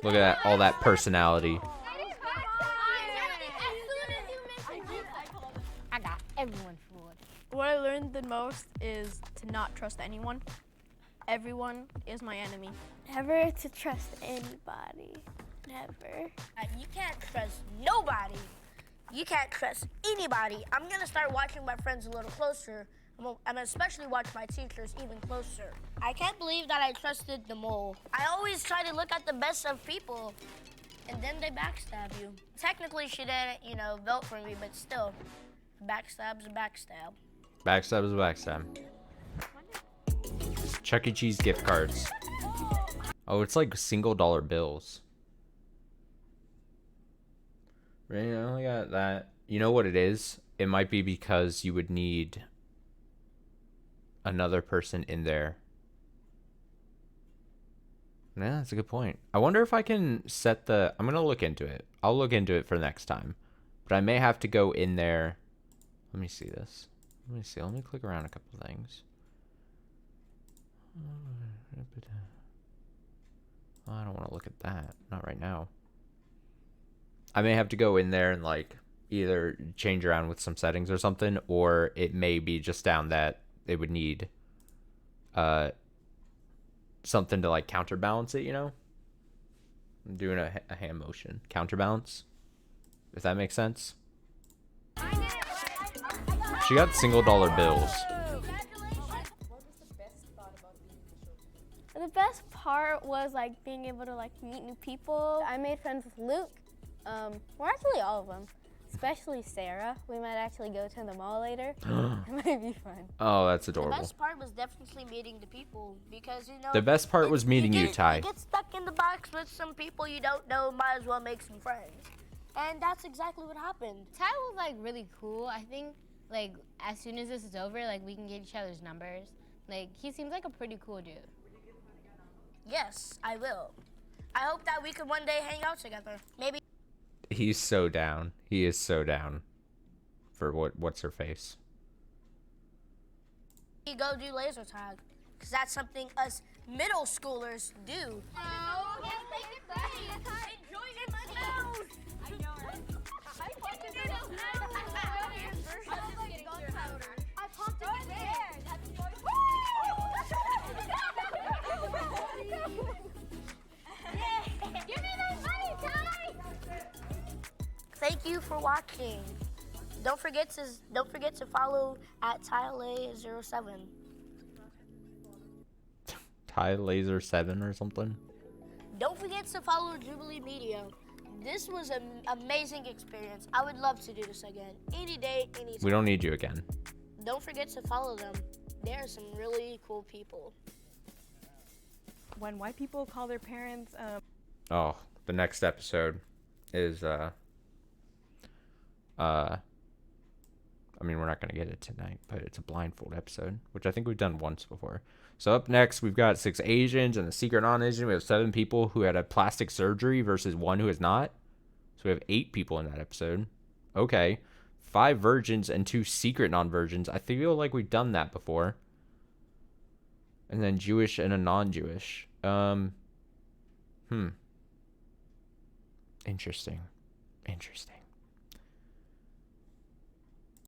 Speaker 1: Look at that, all that personality.
Speaker 21: I got everyone fooled.
Speaker 22: What I learned the most is to not trust anyone. Everyone is my enemy.
Speaker 19: Never to trust anybody. Never.
Speaker 18: You can't trust nobody. You can't trust anybody. I'm gonna start watching my friends a little closer. I'm especially watch my teachers even closer. I can't believe that I trusted the mole. I always try to look at the best of people, and then they backstab you. Technically, she didn't, vote for me, but still, backstab's a backstab.
Speaker 1: Backstab is a backstab. Chuck E. Cheese gift cards. Oh, it's like single dollar bills. Right, I only got that. You know what it is? It might be because you would need another person in there. Yeah, that's a good point. I wonder if I can set the... I'm going to look into it. I'll look into it for next time. But I may have to go in there. Let me see this. Let me see. Let me click around a couple things. Oh, I don't want to look at that. Not right now. I may have to go in there and like either change around with some settings or something, or it may be just down that it would need something to like counterbalance it, I'm doing a hand motion. Counterbalance. If that makes sense. She got single dollar bills.
Speaker 19: The best part was like being able to like meet new people. I made friends with Luke. Well, actually all of them, especially Sarah. We might actually go to the mall later. It might be fun.
Speaker 1: Oh, that's adorable.
Speaker 18: The best part was definitely meeting the people because
Speaker 1: the best part was meeting you, Ty.
Speaker 18: You get stuck in the box with some people you don't know. Might as well make some friends, and that's exactly what happened.
Speaker 21: Ty was like really cool. I think like as soon as this is over, like we can get each other's numbers. Like he seems like a pretty cool dude.
Speaker 18: Yes, I will. I hope that we could one day hang out together. Maybe.
Speaker 1: He's so down. He is so down for what's her face.
Speaker 18: We go do laser tag, because that's something us middle schoolers do.
Speaker 19: Oh, yes, make it funny. Enjoy it, my nose. I know, right? I popped it in I popped it in there.
Speaker 18: Give me that money, Ty! Thank you for watching. Don't forget to follow at TileA07.
Speaker 1: Ty Laser 7 or something.
Speaker 18: Don't forget to follow Jubilee Media. This was an amazing experience. I would love to do this again. Any day, any time.
Speaker 1: We don't need you again.
Speaker 18: Don't forget to follow them. They are some really cool people.
Speaker 14: When white people call their parents,
Speaker 1: Oh, the next episode is I mean, we're not going to get it tonight, but it's a blindfold episode, which I think we've done once before. So up next, we've got 6 Asians and a secret non-Asian. We have 7 people who had a plastic surgery versus 1 who has not. So we have 8 people in that episode. Okay. 5 virgins and 2 secret non-virgins. I feel like we've done that before. And then Jewish and a non-Jewish. Interesting.